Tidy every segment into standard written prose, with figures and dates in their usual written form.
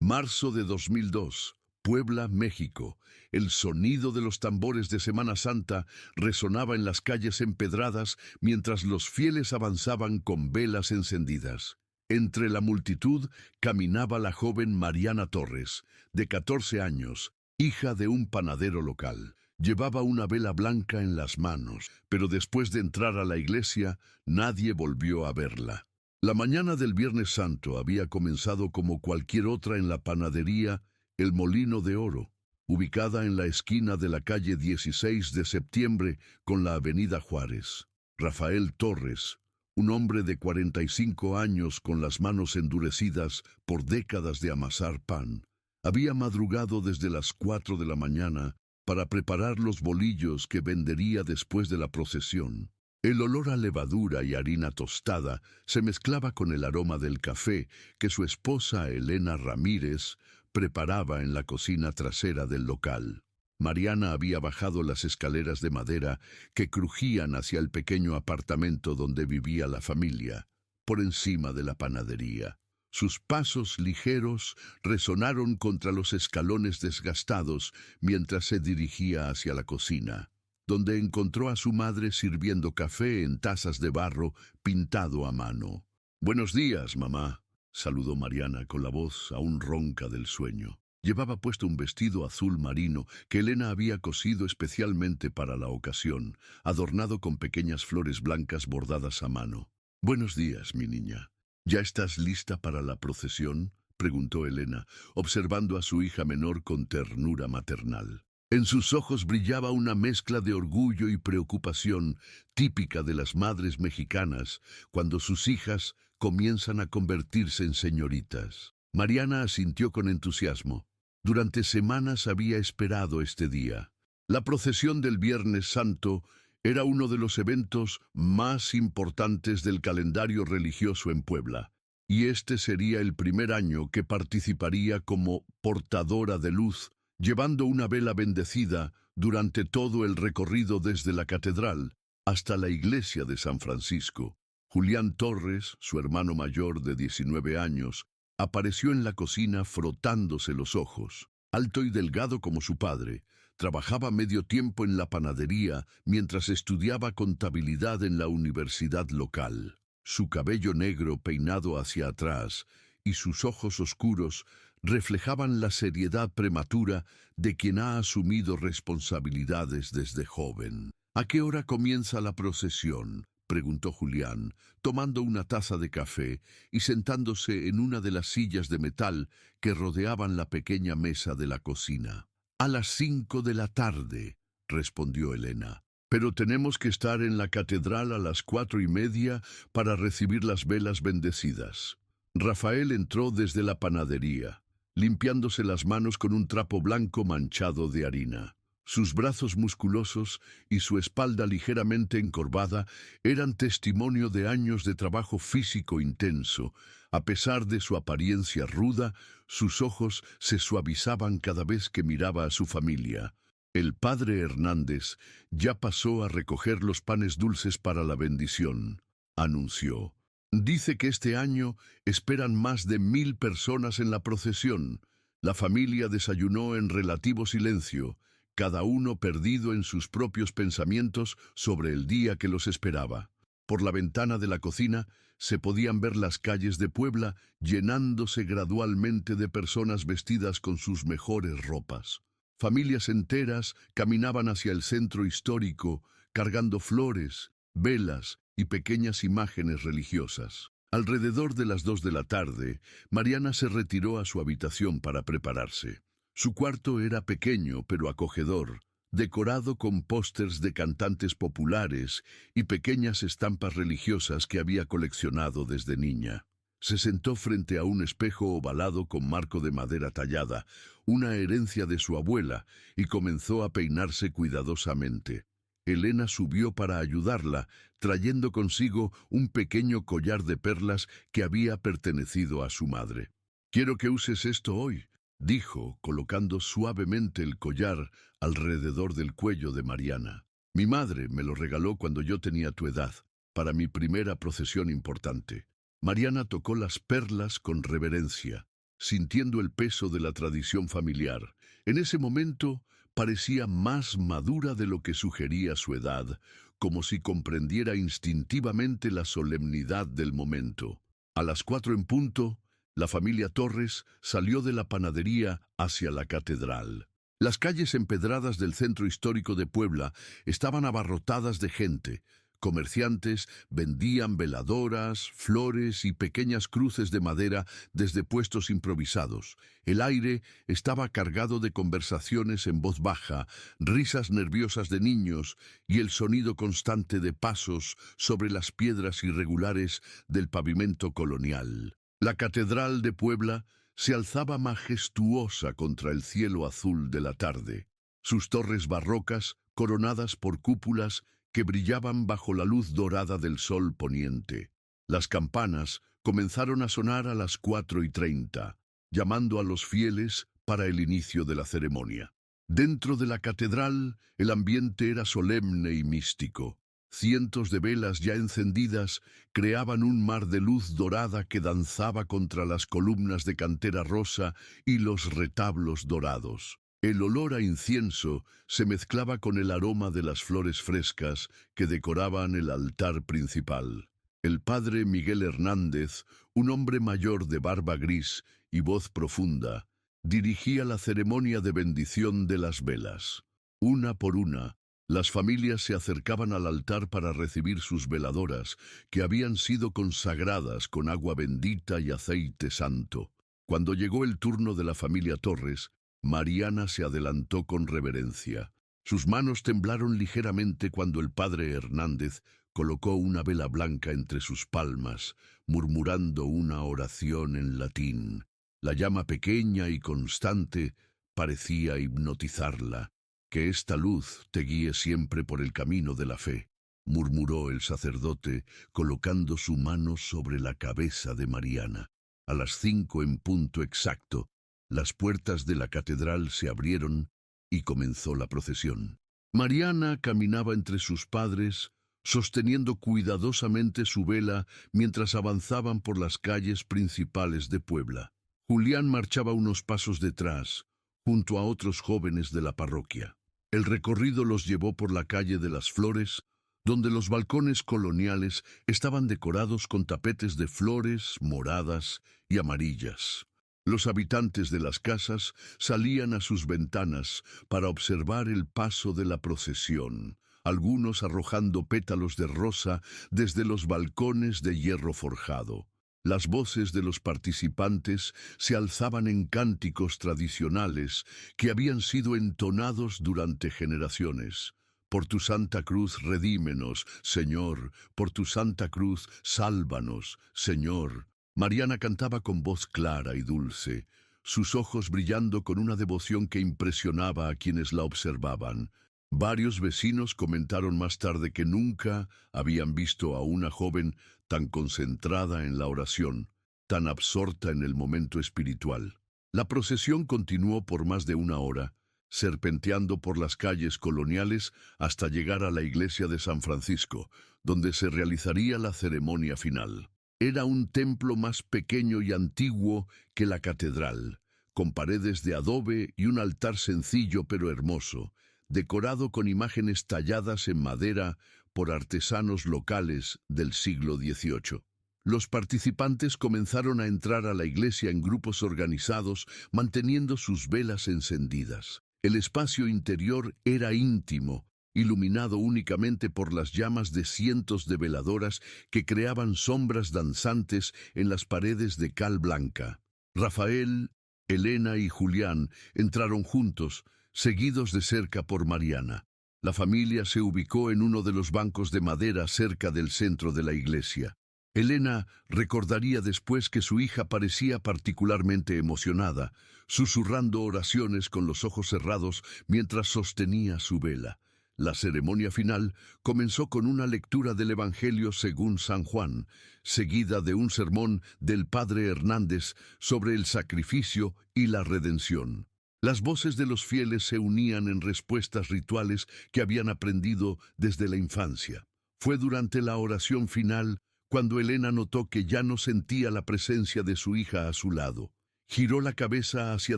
Marzo de 2002, Puebla, México. El sonido de los tambores de Semana Santa resonaba en las calles empedradas mientras los fieles avanzaban con velas encendidas. Entre la multitud caminaba la joven Mariana Torres, de 14 años, hija de un panadero local. Llevaba una vela blanca en las manos, pero después de entrar a la iglesia, nadie volvió a verla. La mañana del Viernes Santo había comenzado como cualquier otra en la panadería El Molino de Oro, ubicada en la esquina de la calle 16 de septiembre con la avenida Juárez. Rafael Torres, un hombre de 45 años con las manos endurecidas por décadas de amasar pan, había madrugado desde las 4 de la mañana para preparar los bolillos que vendería después de la procesión. El olor a levadura y harina tostada se mezclaba con el aroma del café que su esposa Elena Ramírez preparaba en la cocina trasera del local. Mariana había bajado las escaleras de madera que crujían hacia el pequeño apartamento donde vivía la familia, por encima de la panadería. Sus pasos ligeros resonaron contra los escalones desgastados mientras se dirigía hacia la cocina, donde encontró a su madre sirviendo café en tazas de barro pintado a mano. «Buenos días, mamá», saludó Mariana con la voz aún ronca del sueño. Llevaba puesto un vestido azul marino que Elena había cosido especialmente para la ocasión, adornado con pequeñas flores blancas bordadas a mano. «Buenos días, mi niña. ¿Ya estás lista para la procesión?», preguntó Elena, observando a su hija menor con ternura maternal. En sus ojos brillaba una mezcla de orgullo y preocupación típica de las madres mexicanas cuando sus hijas comienzan a convertirse en señoritas. Mariana asintió con entusiasmo. Durante semanas había esperado este día. La procesión del Viernes Santo era uno de los eventos más importantes del calendario religioso en Puebla, y este sería el primer año que participaría como portadora de luz, llevando una vela bendecida durante todo el recorrido desde la catedral hasta la iglesia de San Francisco. Julián Torres, su hermano mayor de 19 años, apareció en la cocina frotándose los ojos. Alto y delgado como su padre, trabajaba medio tiempo en la panadería mientras estudiaba contabilidad en la universidad local. Su cabello negro peinado hacia atrás y sus ojos oscuros reflejaban la seriedad prematura de quien ha asumido responsabilidades desde joven. «¿A qué hora comienza la procesión?», preguntó Julián, tomando una taza de café y sentándose en una de las sillas de metal que rodeaban la pequeña mesa de la cocina. «A las 5 de la tarde», respondió Elena. «Pero tenemos que estar en la catedral a las 4:30 para recibir las velas bendecidas». Rafael entró desde la panadería, limpiándose las manos con un trapo blanco manchado de harina. Sus brazos musculosos y su espalda ligeramente encorvada eran testimonio de años de trabajo físico intenso. A pesar de su apariencia ruda, sus ojos se suavizaban cada vez que miraba a su familia. El padre Hernández ya pasó a recoger los panes dulces para la bendición, anunció. «Dice que este año esperan más de 1000 personas en la procesión». La familia desayunó en relativo silencio, cada uno perdido en sus propios pensamientos sobre el día que los esperaba. Por la ventana de la cocina se podían ver las calles de Puebla llenándose gradualmente de personas vestidas con sus mejores ropas. Familias enteras caminaban hacia el centro histórico, cargando flores, velas y pequeñas imágenes religiosas. Alrededor de las 2 de la tarde, Mariana se retiró a su habitación para prepararse. Su cuarto era pequeño pero acogedor, decorado con pósters de cantantes populares y pequeñas estampas religiosas que había coleccionado desde niña. Se sentó frente a un espejo ovalado con marco de madera tallada, una herencia de su abuela, y comenzó a peinarse cuidadosamente. Elena subió para ayudarla, trayendo consigo un pequeño collar de perlas que había pertenecido a su madre. «Quiero que uses esto hoy», dijo, colocando suavemente el collar alrededor del cuello de Mariana. «Mi madre me lo regaló cuando yo tenía tu edad, para mi primera procesión importante». Mariana tocó las perlas con reverencia. sintiendo el peso de la tradición familiar. En ese momento parecía más madura de lo que sugería su edad, como si comprendiera instintivamente la solemnidad del momento. A las 4 en punto, la familia Torres salió de la panadería hacia la catedral. Las calles empedradas del centro histórico de Puebla estaban abarrotadas de gente. Comerciantes vendían veladoras, flores y pequeñas cruces de madera desde puestos improvisados. El aire estaba cargado de conversaciones en voz baja, risas nerviosas de niños y el sonido constante de pasos sobre las piedras irregulares del pavimento colonial. La Catedral de Puebla se alzaba majestuosa contra el cielo azul de la tarde. Sus torres barrocas, coronadas por cúpulas que brillaban bajo la luz dorada del sol poniente. Las campanas comenzaron a sonar a las 4:30, llamando a los fieles para el inicio de la ceremonia. Dentro de la catedral, el ambiente era solemne y místico. Cientos de velas ya encendidas creaban un mar de luz dorada que danzaba contra las columnas de cantera rosa y los retablos dorados. El olor a incienso se mezclaba con el aroma de las flores frescas que decoraban el altar principal. El padre Miguel Hernández, un hombre mayor de barba gris y voz profunda, dirigía la ceremonia de bendición de las velas. Una por una, las familias se acercaban al altar para recibir sus veladoras, que habían sido consagradas con agua bendita y aceite santo. Cuando llegó el turno de la familia Torres, Mariana se adelantó con reverencia. Sus manos temblaron ligeramente cuando el padre Hernández colocó una vela blanca entre sus palmas, murmurando una oración en latín. La llama pequeña y constante parecía hipnotizarla. «Que esta luz te guíe siempre por el camino de la fe», murmuró el sacerdote, colocando su mano sobre la cabeza de Mariana. A las 5 en punto exacto, las puertas de la catedral se abrieron y comenzó la procesión. Mariana caminaba entre sus padres, sosteniendo cuidadosamente su vela mientras avanzaban por las calles principales de Puebla. Julián marchaba unos pasos detrás, junto a otros jóvenes de la parroquia. El recorrido los llevó por la calle de las Flores, donde los balcones coloniales estaban decorados con tapetes de flores moradas y amarillas. Los habitantes de las casas salían a sus ventanas para observar el paso de la procesión, algunos arrojando pétalos de rosa desde los balcones de hierro forjado. Las voces de los participantes se alzaban en cánticos tradicionales que habían sido entonados durante generaciones. Por tu Santa Cruz redímenos, Señor, por tu Santa Cruz sálvanos, Señor. Mariana cantaba con voz clara y dulce, sus ojos brillando con una devoción que impresionaba a quienes la observaban. Varios vecinos comentaron más tarde que nunca habían visto a una joven tan concentrada en la oración, tan absorta en el momento espiritual. La procesión continuó por más de 1 hora, serpenteando por las calles coloniales hasta llegar a la iglesia de San Francisco, donde se realizaría la ceremonia final. Era un templo más pequeño y antiguo que la catedral, con paredes de adobe y un altar sencillo pero hermoso, decorado con imágenes talladas en madera por artesanos locales del siglo XVIII. Los participantes comenzaron a entrar a la iglesia en grupos organizados, manteniendo sus velas encendidas. El espacio interior era íntimo, iluminado únicamente por las llamas de cientos de veladoras que creaban sombras danzantes en las paredes de cal blanca. Rafael, Elena y Julián entraron juntos, seguidos de cerca por Mariana. La familia se ubicó en uno de los bancos de madera cerca del centro de la iglesia. Elena recordaría después que su hija parecía particularmente emocionada, susurrando oraciones con los ojos cerrados mientras sostenía su vela. La ceremonia final comenzó con una lectura del Evangelio según San Juan, seguida de un sermón del padre Hernández sobre el sacrificio y la redención. Las voces de los fieles se unían en respuestas rituales que habían aprendido desde la infancia. Fue durante la oración final cuando Elena notó que ya no sentía la presencia de su hija a su lado. Giró la cabeza hacia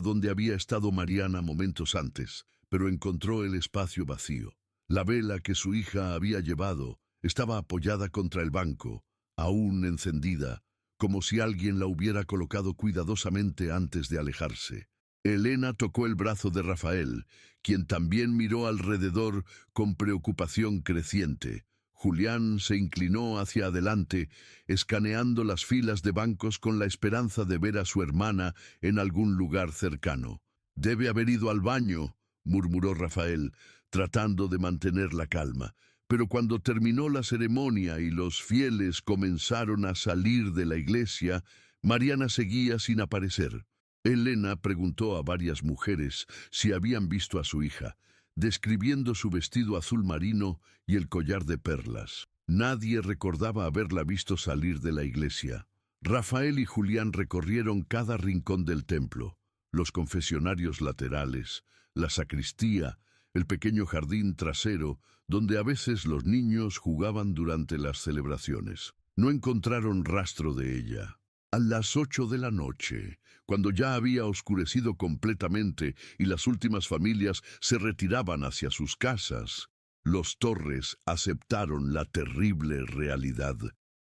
donde había estado Mariana momentos antes, pero encontró el espacio vacío. La vela que su hija había llevado estaba apoyada contra el banco, aún encendida, como si alguien la hubiera colocado cuidadosamente antes de alejarse. Elena tocó el brazo de Rafael, quien también miró alrededor con preocupación creciente. Julián se inclinó hacia adelante, escaneando las filas de bancos con la esperanza de ver a su hermana en algún lugar cercano. «Debe haber ido al baño», murmuró Rafael, tratando de mantener la calma. Pero cuando terminó la ceremonia y los fieles comenzaron a salir de la iglesia, Mariana seguía sin aparecer. Elena preguntó a varias mujeres si habían visto a su hija, describiendo su vestido azul marino y el collar de perlas. Nadie recordaba haberla visto salir de la iglesia. Rafael y Julián recorrieron cada rincón del templo, los confesionarios laterales, la sacristía, el pequeño jardín trasero, donde a veces los niños jugaban durante las celebraciones. No encontraron rastro de ella. A las 8 de la noche, cuando ya había oscurecido completamente y las últimas familias se retiraban hacia sus casas, los Torres aceptaron la terrible realidad.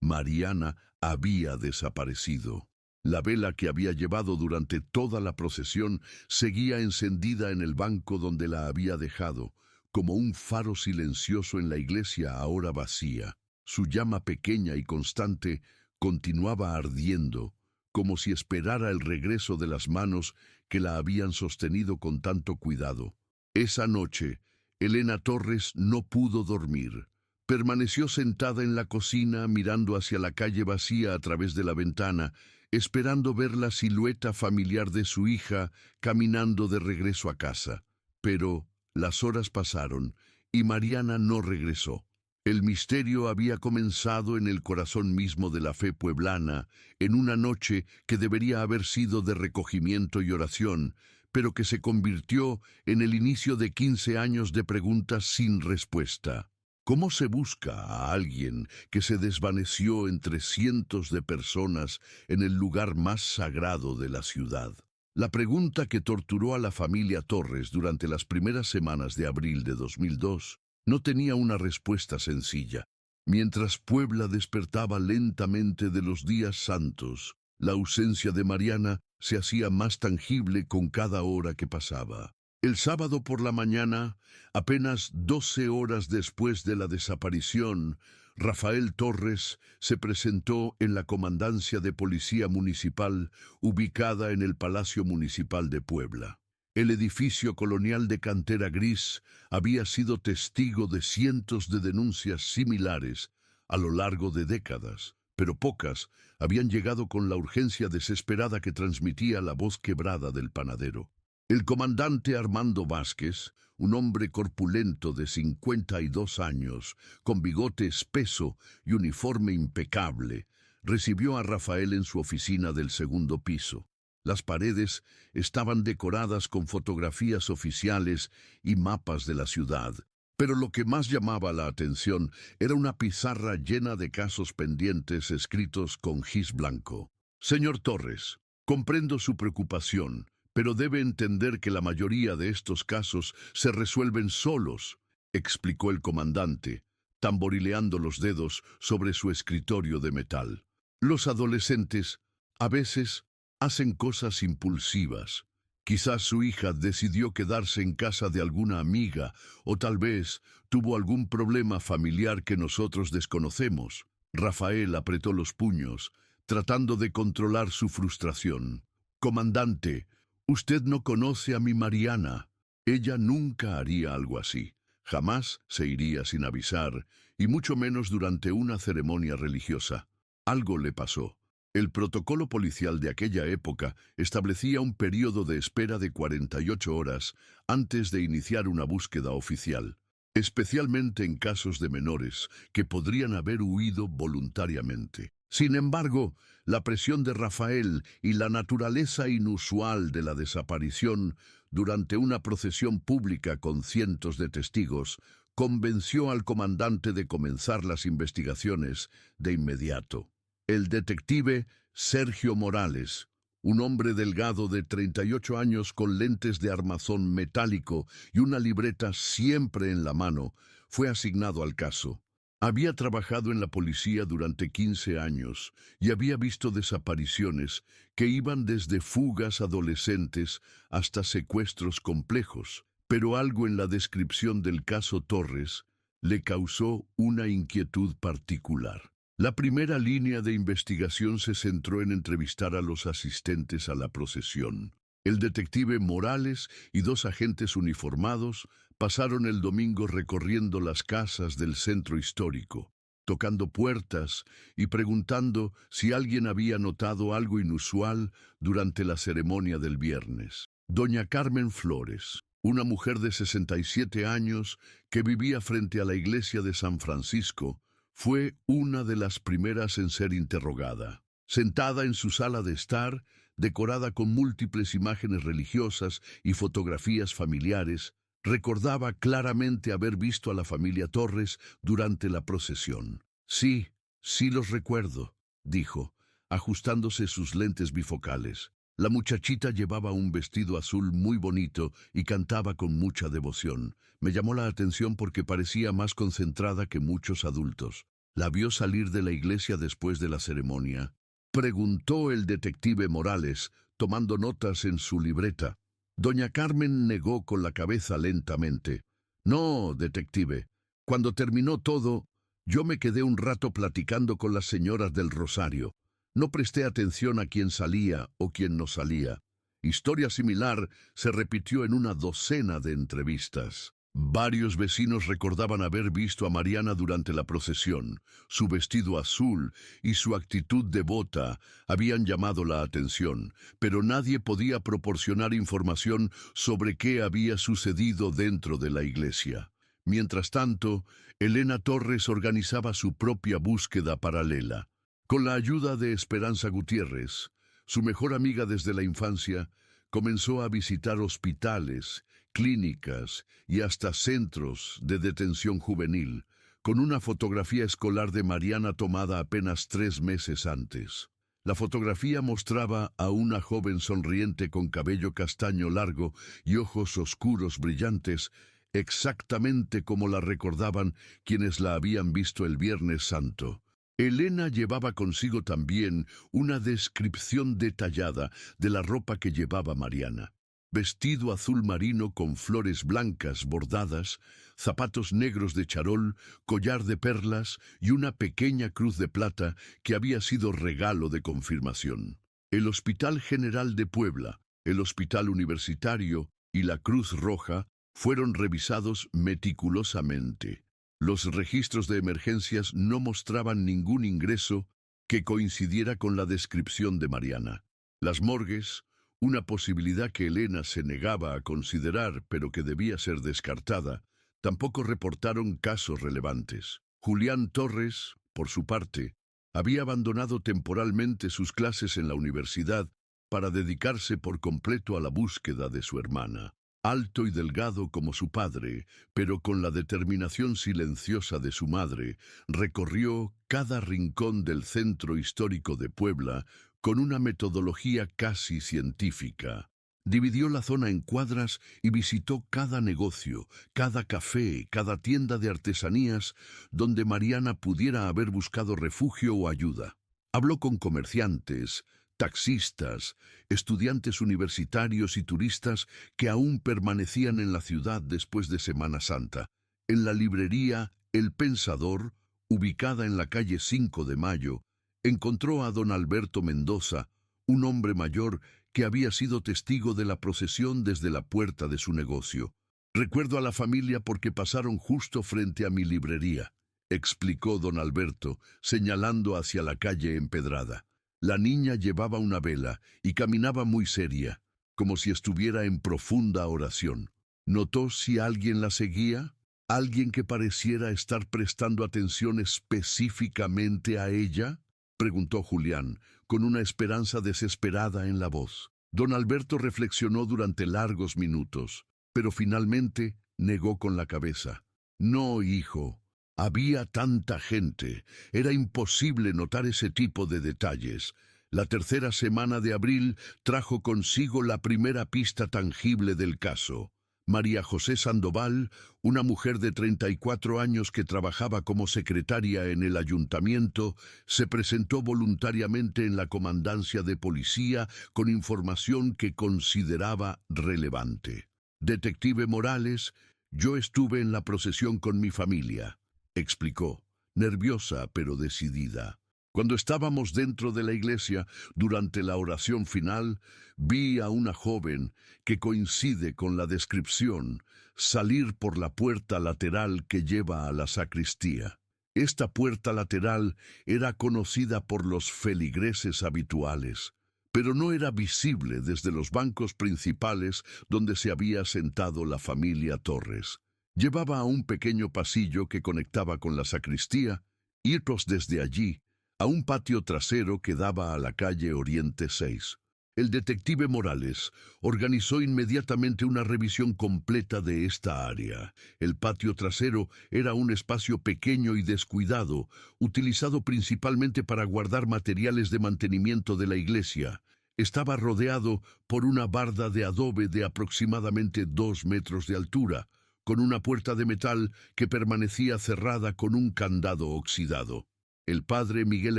Mariana había desaparecido. La vela que había llevado durante toda la procesión seguía encendida en el banco donde la había dejado, como un faro silencioso en la iglesia ahora vacía. Su llama pequeña y constante continuaba ardiendo, como si esperara el regreso de las manos que la habían sostenido con tanto cuidado. Esa noche, Elena Torres no pudo dormir. Permaneció sentada en la cocina mirando hacia la calle vacía a través de la ventana, esperando ver la silueta familiar de su hija caminando de regreso a casa. Pero las horas pasaron y Mariana no regresó. El misterio había comenzado en el corazón mismo de la fe pueblana, en una noche que debería haber sido de recogimiento y oración, pero que se convirtió en el inicio de 15 años de preguntas sin respuesta. ¿Cómo se busca a alguien que se desvaneció entre cientos de personas en el lugar más sagrado de la ciudad? La pregunta que torturó a la familia Torres durante las primeras semanas de abril de 2002 no tenía una respuesta sencilla. Mientras Puebla despertaba lentamente de los días santos, la ausencia de Mariana se hacía más tangible con cada hora que pasaba. El sábado por la mañana, apenas 12 horas después de la desaparición, Rafael Torres se presentó en la Comandancia de Policía Municipal ubicada en el Palacio Municipal de Puebla. El edificio colonial de cantera gris había sido testigo de cientos de denuncias similares a lo largo de décadas, pero pocas habían llegado con la urgencia desesperada que transmitía la voz quebrada del panadero. El comandante Armando Vázquez, un hombre corpulento de 52 años, con bigote espeso y uniforme impecable, recibió a Rafael en su oficina del segundo piso. Las paredes estaban decoradas con fotografías oficiales y mapas de la ciudad, pero lo que más llamaba la atención era una pizarra llena de casos pendientes escritos con gis blanco. Señor Torres, comprendo su preocupación, pero debe entender que la mayoría de estos casos se resuelven solos, explicó el comandante, tamborileando los dedos sobre su escritorio de metal. Los adolescentes, a veces, hacen cosas impulsivas. Quizás su hija decidió quedarse en casa de alguna amiga o tal vez tuvo algún problema familiar que nosotros desconocemos. Rafael apretó los puños, tratando de controlar su frustración. Comandante, usted no conoce a mi Mariana. Ella nunca haría algo así. Jamás se iría sin avisar, y mucho menos durante una ceremonia religiosa. Algo le pasó. El protocolo policial de aquella época establecía un periodo de espera de 48 horas antes de iniciar una búsqueda oficial, especialmente en casos de menores que podrían haber huido voluntariamente. Sin embargo, la presión de Rafael y la naturaleza inusual de la desaparición durante una procesión pública con cientos de testigos convenció al comandante de comenzar las investigaciones de inmediato. El detective Sergio Morales, Un hombre delgado de 38 años con lentes de armazón metálico y una libreta siempre en la mano, fue asignado al caso. Había trabajado en la policía durante 15 años y había visto desapariciones que iban desde fugas adolescentes hasta secuestros complejos, pero algo en la descripción del caso Torres le causó una inquietud particular. La primera línea de investigación se centró en entrevistar a los asistentes a la procesión. El detective Morales y dos agentes uniformados pasaron el domingo recorriendo las casas del centro histórico, tocando puertas y preguntando si alguien había notado algo inusual durante la ceremonia del viernes. Doña Carmen Flores, una mujer de 67 años que vivía frente a la iglesia de San Francisco, fue una de las primeras en ser interrogada. Sentada en su sala de estar, decorada con múltiples imágenes religiosas y fotografías familiares, recordaba claramente haber visto a la familia Torres durante la procesión. Sí, sí los recuerdo, dijo, ajustándose sus lentes bifocales. La muchachita llevaba un vestido azul muy bonito y cantaba con mucha devoción. Me llamó la atención porque parecía más concentrada que muchos adultos. ¿La vio salir de la iglesia después de la ceremonia?, preguntó el detective Morales, tomando notas en su libreta. Doña Carmen negó con la cabeza lentamente. No, detective. Cuando terminó todo, yo me quedé un rato platicando con las señoras del Rosario. No presté atención a quién salía o quién no salía. Historia similar se repitió en una docena de entrevistas. Varios vecinos recordaban haber visto a Mariana durante la procesión. Su vestido azul y su actitud devota habían llamado la atención, pero nadie podía proporcionar información sobre qué había sucedido dentro de la iglesia. Mientras tanto, Elena Torres organizaba su propia búsqueda paralela. Con la ayuda de Esperanza Gutiérrez, su mejor amiga desde la infancia, comenzó a visitar hospitales, clínicas y hasta centros de detención juvenil, con una fotografía escolar de Mariana tomada apenas 3 meses antes. La fotografía mostraba a una joven sonriente con cabello castaño largo y ojos oscuros brillantes, exactamente como la recordaban quienes la habían visto el Viernes Santo. Elena llevaba consigo también una descripción detallada de la ropa que llevaba Mariana. Vestido azul marino con flores blancas bordadas, zapatos negros de charol, collar de perlas y una pequeña cruz de plata que había sido regalo de confirmación. El Hospital General de Puebla, el Hospital Universitario y la Cruz Roja fueron revisados meticulosamente. Los registros de emergencias no mostraban ningún ingreso que coincidiera con la descripción de Mariana. Las morgues, una posibilidad que Elena se negaba a considerar pero que debía ser descartada, tampoco reportaron casos relevantes. Julián Torres, por su parte, había abandonado temporalmente sus clases en la universidad para dedicarse por completo a la búsqueda de su hermana. Alto y delgado como su padre, pero con la determinación silenciosa de su madre, recorrió cada rincón del centro histórico de Puebla con una metodología casi científica. Dividió la zona en cuadras y visitó cada negocio, cada café, cada tienda de artesanías donde Mariana pudiera haber buscado refugio o ayuda. Habló con comerciantes, taxistas, estudiantes universitarios y turistas que aún permanecían en la ciudad después de Semana Santa. En la librería El Pensador, ubicada en la calle 5 de Mayo, encontró a don Alberto Mendoza, un hombre mayor que había sido testigo de la procesión desde la puerta de su negocio. Recuerdo a la familia porque pasaron justo frente a mi librería, explicó don Alberto, señalando hacia la calle empedrada. La niña llevaba una vela y caminaba muy seria, como si estuviera en profunda oración. ¿Notó si alguien la seguía? ¿Alguien que pareciera estar prestando atención específicamente a ella?, preguntó Julián, con una esperanza desesperada en la voz. Don Alberto reflexionó durante largos minutos, pero finalmente negó con la cabeza. No, hijo. Había tanta gente. Era imposible notar ese tipo de detalles. La tercera semana de abril trajo consigo la primera pista tangible del caso. María José Sandoval, una mujer de 34 años que trabajaba como secretaria en el ayuntamiento, se presentó voluntariamente en la comandancia de policía con información que consideraba relevante. Detective Morales, yo estuve en la procesión con mi familia, explicó, nerviosa pero decidida. Cuando estábamos dentro de la iglesia, durante la oración final, vi a una joven, que coincide con la descripción, salir por la puerta lateral que lleva a la sacristía. Esta puerta lateral era conocida por los feligreses habituales, pero no era visible desde los bancos principales donde se había sentado la familia Torres. Llevaba a un pequeño pasillo que conectaba con la sacristía, y desde allí a un patio trasero que daba a la calle Oriente 6. El detective Morales organizó inmediatamente una revisión completa de esta área. El patio trasero era un espacio pequeño y descuidado, utilizado principalmente para guardar materiales de mantenimiento de la iglesia. Estaba rodeado por una barda de adobe de aproximadamente 2 metros de altura, con una puerta de metal que permanecía cerrada con un candado oxidado. El padre Miguel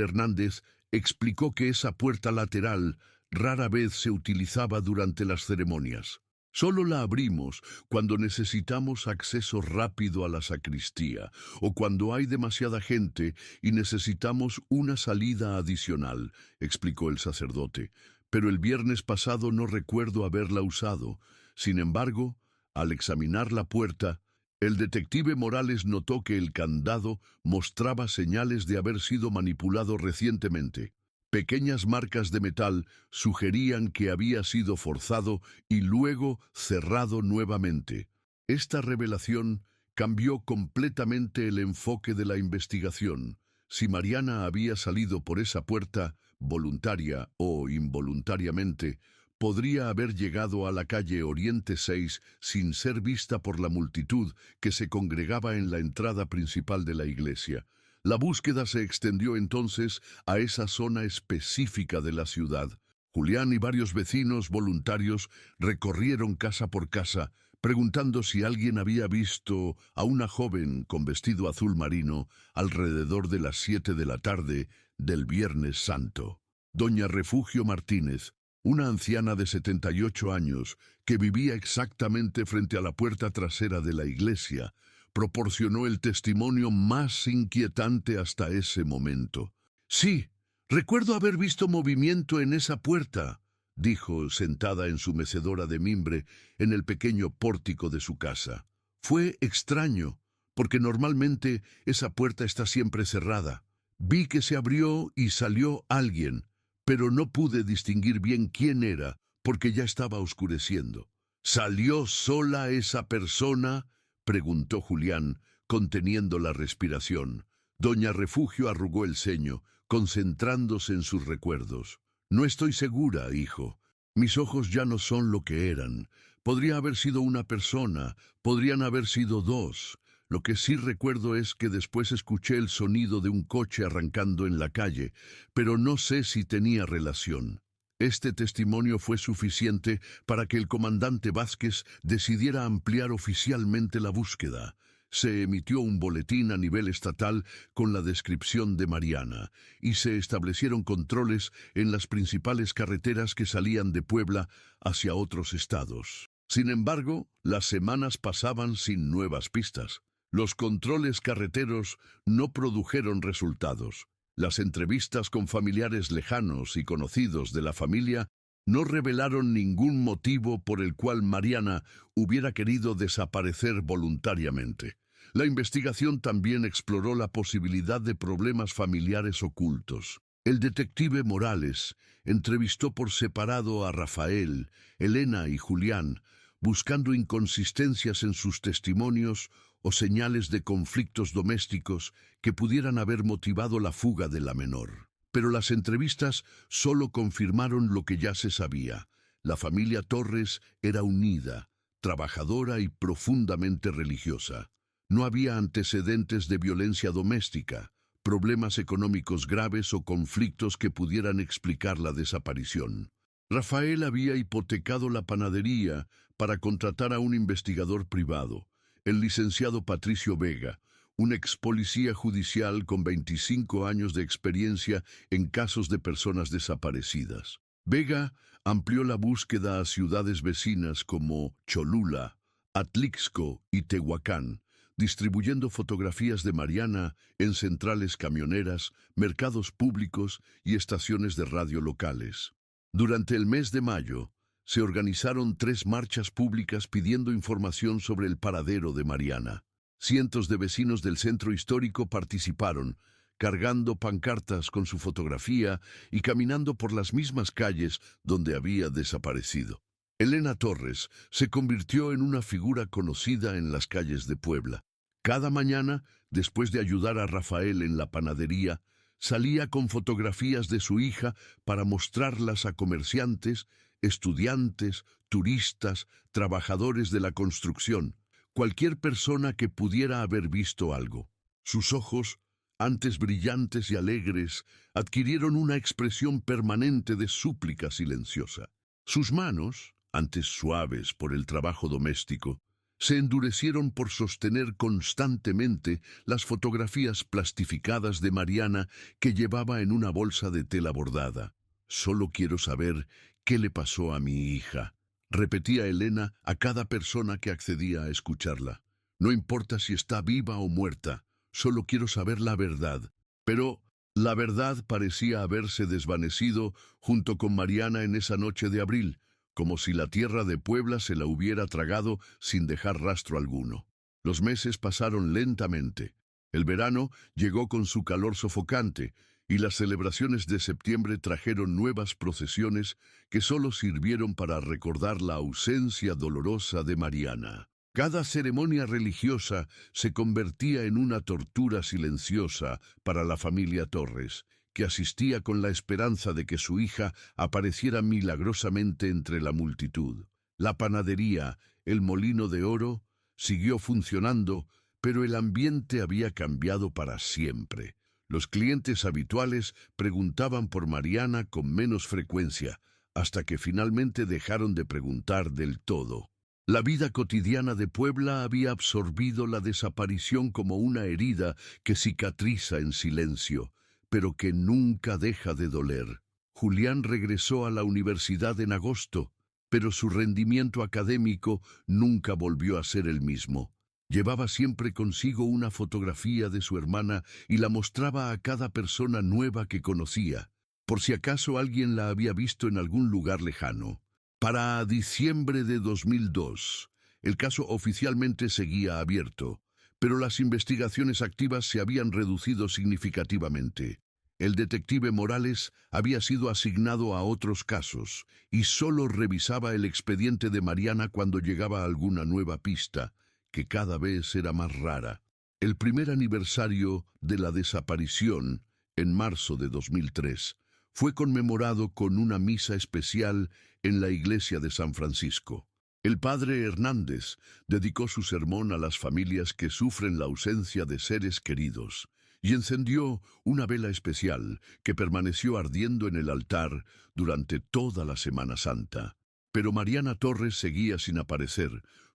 Hernández explicó que esa puerta lateral rara vez se utilizaba durante las ceremonias. Solo la abrimos cuando necesitamos acceso rápido a la sacristía o cuando hay demasiada gente y necesitamos una salida adicional, explicó el sacerdote. Pero el viernes pasado no recuerdo haberla usado. Sin embargo, al examinar la puerta, el detective Morales notó que el candado mostraba señales de haber sido manipulado recientemente. Pequeñas marcas de metal sugerían que había sido forzado y luego cerrado nuevamente. Esta revelación cambió completamente el enfoque de la investigación. Si Mariana había salido por esa puerta, voluntaria o involuntariamente, podría haber llegado a la calle Oriente 6 sin ser vista por la multitud que se congregaba en la entrada principal de la iglesia. La búsqueda se extendió entonces a esa zona específica de la ciudad. Julián y varios vecinos voluntarios recorrieron casa por casa, preguntando si alguien había visto a una joven con vestido azul marino alrededor de las 7 de la tarde del Viernes Santo. Doña Refugio Martínez, una anciana de 78 años que vivía exactamente frente a la puerta trasera de la iglesia, proporcionó el testimonio más inquietante hasta ese momento. Sí, recuerdo haber visto movimiento en esa puerta, dijo, sentada en su mecedora de mimbre en el pequeño pórtico de su casa. Fue extraño, porque normalmente esa puerta está siempre cerrada. Vi que se abrió y salió alguien, pero no pude distinguir bien quién era, porque ya estaba oscureciendo. ¿Salió sola esa persona?, preguntó Julián, conteniendo la respiración. Doña Refugio arrugó el ceño, concentrándose en sus recuerdos. No estoy segura, hijo. Mis ojos ya no son lo que eran. Podría haber sido una persona, podrían haber sido dos. Lo que sí recuerdo es que después escuché el sonido de un coche arrancando en la calle, pero no sé si tenía relación. Este testimonio fue suficiente para que el comandante Vázquez decidiera ampliar oficialmente la búsqueda. Se emitió un boletín a nivel estatal con la descripción de Mariana, y se establecieron controles en las principales carreteras que salían de Puebla hacia otros estados. Sin embargo, las semanas pasaban sin nuevas pistas. Los controles carreteros no produjeron resultados. Las entrevistas con familiares lejanos y conocidos de la familia no revelaron ningún motivo por el cual Mariana hubiera querido desaparecer voluntariamente. La investigación también exploró la posibilidad de problemas familiares ocultos. El detective Morales entrevistó por separado a Rafael, Elena y Julián, buscando inconsistencias en sus testimonios o señales de conflictos domésticos que pudieran haber motivado la fuga de la menor. Pero las entrevistas solo confirmaron lo que ya se sabía. La familia Torres era unida, trabajadora y profundamente religiosa. No había antecedentes de violencia doméstica. problemas económicos graves o conflictos que pudieran explicar la desaparición. Rafael había hipotecado la panadería para contratar a un investigador privado, el licenciado Patricio Vega, un ex policía judicial con 25 años de experiencia en casos de personas desaparecidas. Vega amplió la búsqueda a ciudades vecinas como Cholula, Atlixco y Tehuacán, distribuyendo fotografías de Mariana en centrales camioneras, mercados públicos y estaciones de radio locales. Durante el mes de mayo, se organizaron 3 marchas públicas pidiendo información sobre el paradero de Mariana. Cientos de vecinos del centro histórico participaron, cargando pancartas con su fotografía y caminando por las mismas calles donde había desaparecido. Elena Torres se convirtió en una figura conocida en las calles de Puebla. Cada mañana, después de ayudar a Rafael en la panadería, salía con fotografías de su hija para mostrarlas a comerciantes, estudiantes, turistas, trabajadores de la construcción, cualquier persona que pudiera haber visto algo. Sus ojos, antes brillantes y alegres, adquirieron una expresión permanente de súplica silenciosa. Sus manos, antes suaves por el trabajo doméstico, se endurecieron por sostener constantemente las fotografías plastificadas de Mariana que llevaba en una bolsa de tela bordada. «Solo quiero saber qué le pasó a mi hija», repetía Elena a cada persona que accedía a escucharla. «No importa si está viva o muerta, solo quiero saber la verdad». Pero la verdad parecía haberse desvanecido junto con Mariana en esa noche de abril, como si la tierra de Puebla se la hubiera tragado sin dejar rastro alguno. Los meses pasaron lentamente. El verano llegó con su calor sofocante, y las celebraciones de septiembre trajeron nuevas procesiones que solo sirvieron para recordar la ausencia dolorosa de Mariana. Cada ceremonia religiosa se convertía en una tortura silenciosa para la familia Torres, que asistía con la esperanza de que su hija apareciera milagrosamente entre la multitud. La panadería, el molino de oro, siguió funcionando, pero el ambiente había cambiado para siempre. Los clientes habituales preguntaban por Mariana con menos frecuencia, hasta que finalmente dejaron de preguntar del todo. La vida cotidiana de Puebla había absorbido la desaparición como una herida que cicatriza en silencio, pero que nunca deja de doler. Julián regresó a la universidad en agosto, pero su rendimiento académico nunca volvió a ser el mismo. Llevaba siempre consigo una fotografía de su hermana y la mostraba a cada persona nueva que conocía, por si acaso alguien la había visto en algún lugar lejano. Para diciembre de 2002, el caso oficialmente seguía abierto, pero las investigaciones activas se habían reducido significativamente. El detective Morales había sido asignado a otros casos y solo revisaba el expediente de Mariana cuando llegaba alguna nueva pista, que cada vez era más rara. El primer aniversario de la desaparición, en marzo de 2003, fue conmemorado con una misa especial en la iglesia de San Francisco. El padre Hernández dedicó su sermón a las familias que sufren la ausencia de seres queridos y encendió una vela especial que permaneció ardiendo en el altar durante toda la Semana Santa. Pero Mariana Torres seguía sin aparecer,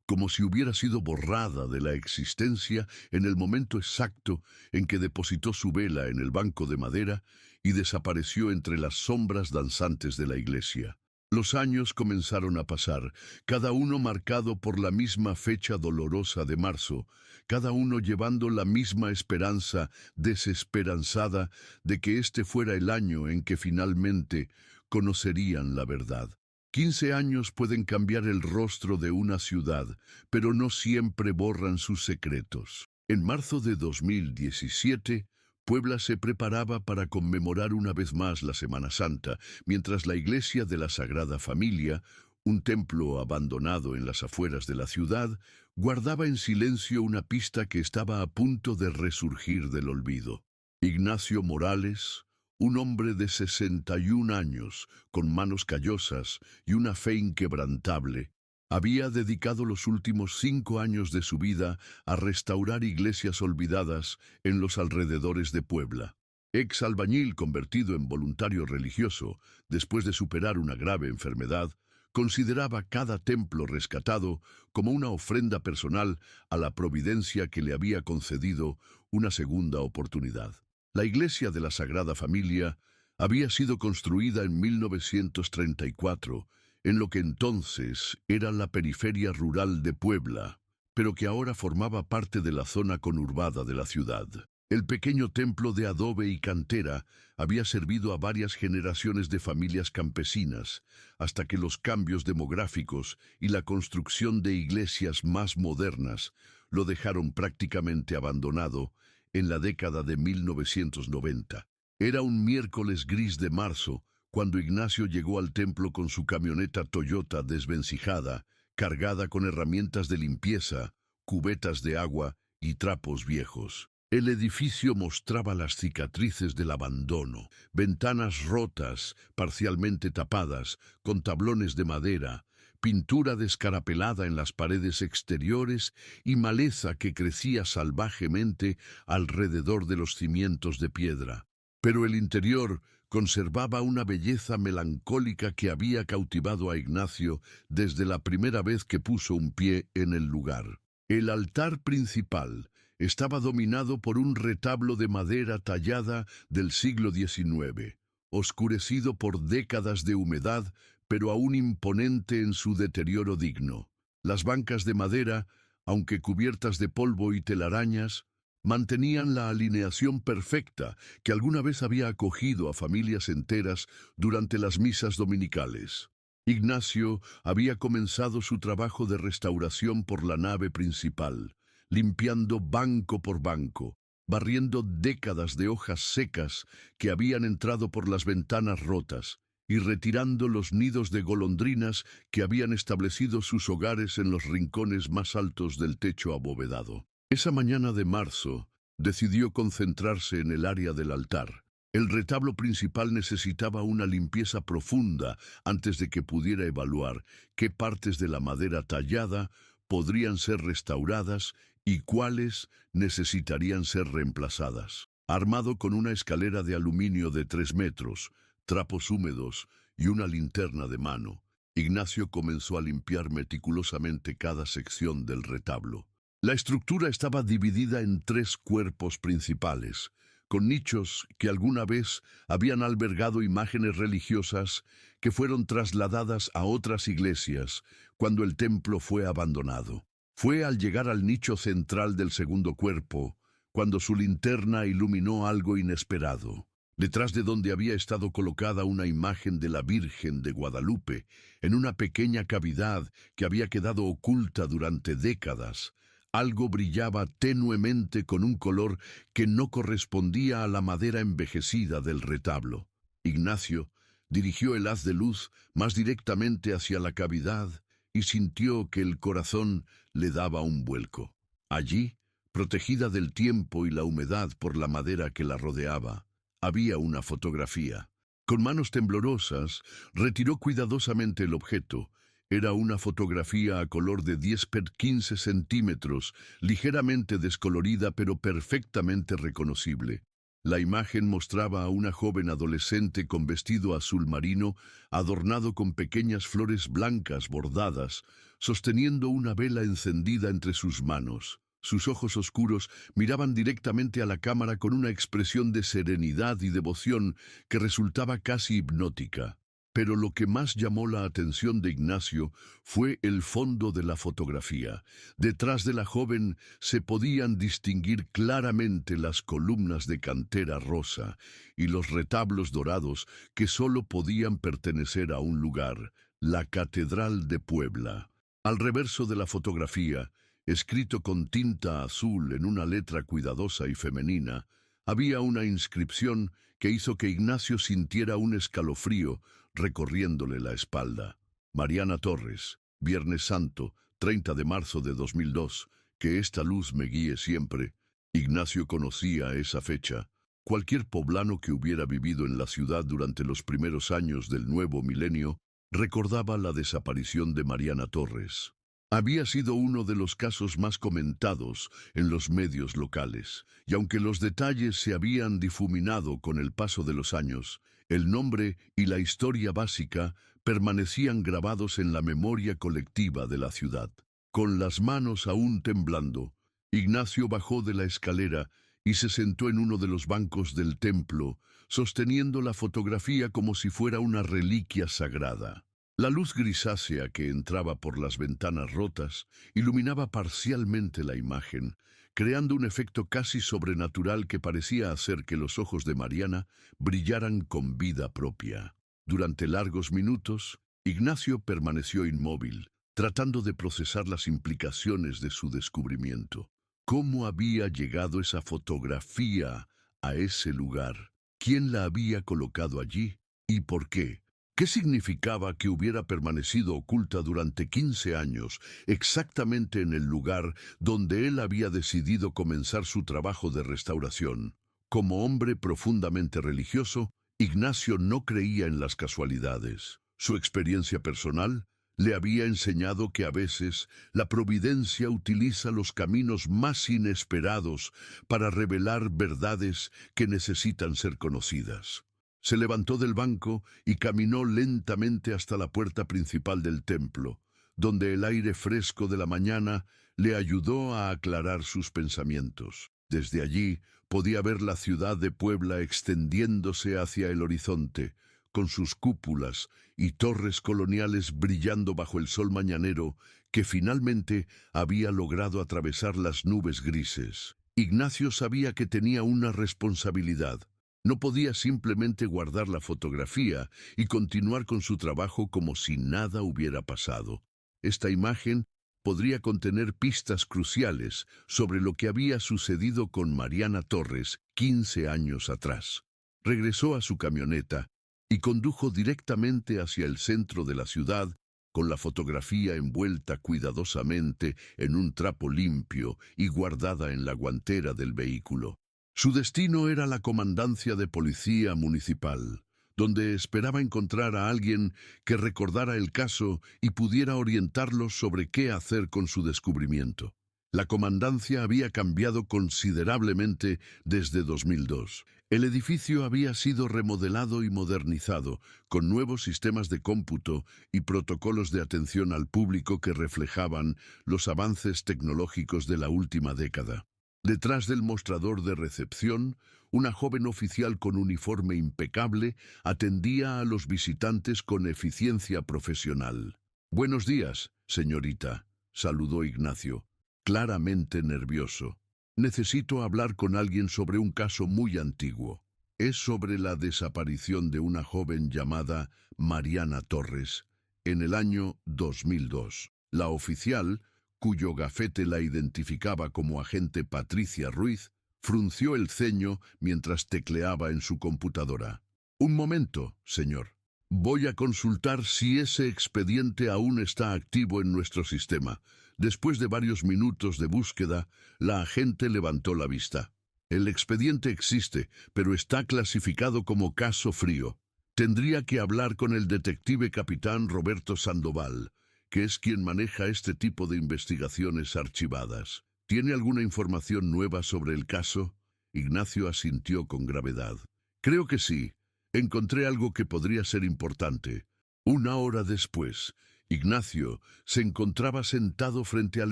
como si hubiera sido borrada de la existencia en el momento exacto en que depositó su vela en el banco de madera y desapareció entre las sombras danzantes de la iglesia. Los años comenzaron a pasar, cada uno marcado por la misma fecha dolorosa de marzo, cada uno llevando la misma esperanza desesperanzada de que este fuera el año en que finalmente conocerían la verdad. 15 años pueden cambiar el rostro de una ciudad, pero no siempre borran sus secretos. En marzo de 2017, Puebla se preparaba para conmemorar una vez más la Semana Santa, mientras la iglesia de la Sagrada Familia, un templo abandonado en las afueras de la ciudad, guardaba en silencio una pista que estaba a punto de resurgir del olvido. Ignacio Morales, un hombre de 61 años, con manos callosas y una fe inquebrantable, Había dedicado los últimos 5 años de su vida a restaurar iglesias olvidadas en los alrededores de Puebla. Ex albañil convertido en voluntario religioso después de superar una grave enfermedad, consideraba cada templo rescatado como una ofrenda personal a la providencia que le había concedido una segunda oportunidad. La iglesia de la Sagrada Familia había sido construida en 1934, en lo que entonces era la periferia rural de Puebla, pero que ahora formaba parte de la zona conurbada de la ciudad. El pequeño templo de adobe y cantera había servido a varias generaciones de familias campesinas, hasta que los cambios demográficos y la construcción de iglesias más modernas lo dejaron prácticamente abandonado en la década de 1990. Era un miércoles gris de marzo cuando Ignacio llegó al templo con su camioneta Toyota desvencijada, cargada con herramientas de limpieza, cubetas de agua y trapos viejos. El edificio mostraba las cicatrices del abandono, ventanas rotas, parcialmente tapadas, con tablones de madera, pintura descarapelada en las paredes exteriores y maleza que crecía salvajemente alrededor de los cimientos de piedra. Pero el interior conservaba una belleza melancólica que había cautivado a Ignacio desde la primera vez que puso un pie en el lugar. El altar principal estaba dominado por un retablo de madera tallada del siglo XIX, oscurecido por décadas de humedad, pero aún imponente en su deterioro digno. Las bancas de madera, aunque cubiertas de polvo y telarañas, mantenían la alineación perfecta que alguna vez había acogido a familias enteras durante las misas dominicales. Ignacio había comenzado su trabajo de restauración por la nave principal, limpiando banco por banco, barriendo décadas de hojas secas que habían entrado por las ventanas rotas y retirando los nidos de golondrinas que habían establecido sus hogares en los rincones más altos del techo abovedado. Esa mañana de marzo, decidió concentrarse en el área del altar. El retablo principal necesitaba una limpieza profunda antes de que pudiera evaluar qué partes de la madera tallada podrían ser restauradas y cuáles necesitarían ser reemplazadas. Armado con una escalera de aluminio de 3 metros, trapos húmedos y una linterna de mano, Ignacio comenzó a limpiar meticulosamente cada sección del retablo. La estructura estaba dividida en 3 cuerpos principales, con nichos que alguna vez habían albergado imágenes religiosas que fueron trasladadas a otras iglesias cuando el templo fue abandonado. Fue al llegar al nicho central del segundo cuerpo, cuando su linterna iluminó algo inesperado. Detrás de donde había estado colocada una imagen de la Virgen de Guadalupe, en una pequeña cavidad que había quedado oculta durante décadas, algo brillaba tenuemente con un color que no correspondía a la madera envejecida del retablo. Ignacio dirigió el haz de luz más directamente hacia la cavidad y sintió que el corazón le daba un vuelco. Allí, protegida del tiempo y la humedad por la madera que la rodeaba, había una fotografía. Con manos temblorosas, retiró cuidadosamente el objeto. Era una fotografía a color de 10 por 15 centímetros, ligeramente descolorida pero perfectamente reconocible. La imagen mostraba a una joven adolescente con vestido azul marino, adornado con pequeñas flores blancas bordadas, sosteniendo una vela encendida entre sus manos. Sus ojos oscuros miraban directamente a la cámara con una expresión de serenidad y devoción que resultaba casi hipnótica. Pero lo que más llamó la atención de Ignacio fue el fondo de la fotografía. Detrás de la joven se podían distinguir claramente las columnas de cantera rosa y los retablos dorados que solo podían pertenecer a un lugar, la Catedral de Puebla. Al reverso de la fotografía, escrito con tinta azul en una letra cuidadosa y femenina, había una inscripción que hizo que Ignacio sintiera un escalofrío recorriéndole la espalda. Mariana Torres, Viernes Santo, 30 de marzo de 2002, que esta luz me guíe siempre. Ignacio conocía esa fecha. Cualquier poblano que hubiera vivido en la ciudad durante los primeros años del nuevo milenio Recordaba la desaparición de Mariana Torres. Había sido uno de los casos más comentados en los medios locales, y aunque los detalles se habían difuminado con el paso de los años, el nombre y la historia básica permanecían grabados en la memoria colectiva de la ciudad. Con las manos aún temblando, Ignacio bajó de la escalera y se sentó en uno de los bancos del templo, sosteniendo la fotografía como si fuera una reliquia sagrada. La luz grisácea que entraba por las ventanas rotas iluminaba parcialmente la imagen, creando un efecto casi sobrenatural que parecía hacer que los ojos de Mariana brillaran con vida propia. Durante largos minutos, Ignacio permaneció inmóvil, tratando de procesar las implicaciones de su descubrimiento. ¿Cómo había llegado esa fotografía a ese lugar? ¿Quién la había colocado allí? ¿Y por qué? ¿Qué significaba que hubiera permanecido oculta durante 15 años, exactamente en el lugar donde él había decidido comenzar su trabajo de restauración? Como hombre profundamente religioso, Ignacio no creía en las casualidades. Su experiencia personal le había enseñado que a veces la providencia utiliza los caminos más inesperados para revelar verdades que necesitan ser conocidas. Se levantó del banco y caminó lentamente hasta la puerta principal del templo, donde el aire fresco de la mañana le ayudó a aclarar sus pensamientos. Desde allí podía ver la ciudad de Puebla extendiéndose hacia el horizonte, con sus cúpulas y torres coloniales brillando bajo el sol mañanero que finalmente había logrado atravesar las nubes grises. Ignacio sabía que tenía una responsabilidad. No podía simplemente guardar la fotografía y continuar con su trabajo como si nada hubiera pasado. Esta imagen podría contener pistas cruciales sobre lo que había sucedido con Mariana Torres 15 años atrás. Regresó a su camioneta y condujo directamente hacia el centro de la ciudad, con la fotografía envuelta cuidadosamente en un trapo limpio y guardada en la guantera del vehículo. Su destino era la comandancia de policía municipal, donde esperaba encontrar a alguien que recordara el caso y pudiera orientarlos sobre qué hacer con su descubrimiento. La comandancia había cambiado considerablemente desde 2002. El edificio había sido remodelado y modernizado, con nuevos sistemas de cómputo y protocolos de atención al público que reflejaban los avances tecnológicos de la última década. Detrás del mostrador de recepción, una joven oficial con uniforme impecable atendía a los visitantes con eficiencia profesional. «Buenos días, señorita», saludó Ignacio, claramente nervioso. «Necesito hablar con alguien sobre un caso muy antiguo. Es sobre la desaparición de una joven llamada Mariana Torres en el año 2002. La oficial, cuyo gafete la identificaba como agente Patricia Ruiz, frunció el ceño mientras tecleaba en su computadora. «Un momento, señor. Voy a consultar si ese expediente aún está activo en nuestro sistema». Después de varios minutos de búsqueda, la agente levantó la vista. «El expediente existe, pero está clasificado como caso frío. Tendría que hablar con el detective capitán Roberto Sandoval, que es quien maneja este tipo de investigaciones archivadas. ¿Tiene alguna información nueva sobre el caso?» Ignacio asintió con gravedad. «Creo que sí. Encontré algo que podría ser importante». Una hora después, Ignacio se encontraba sentado frente al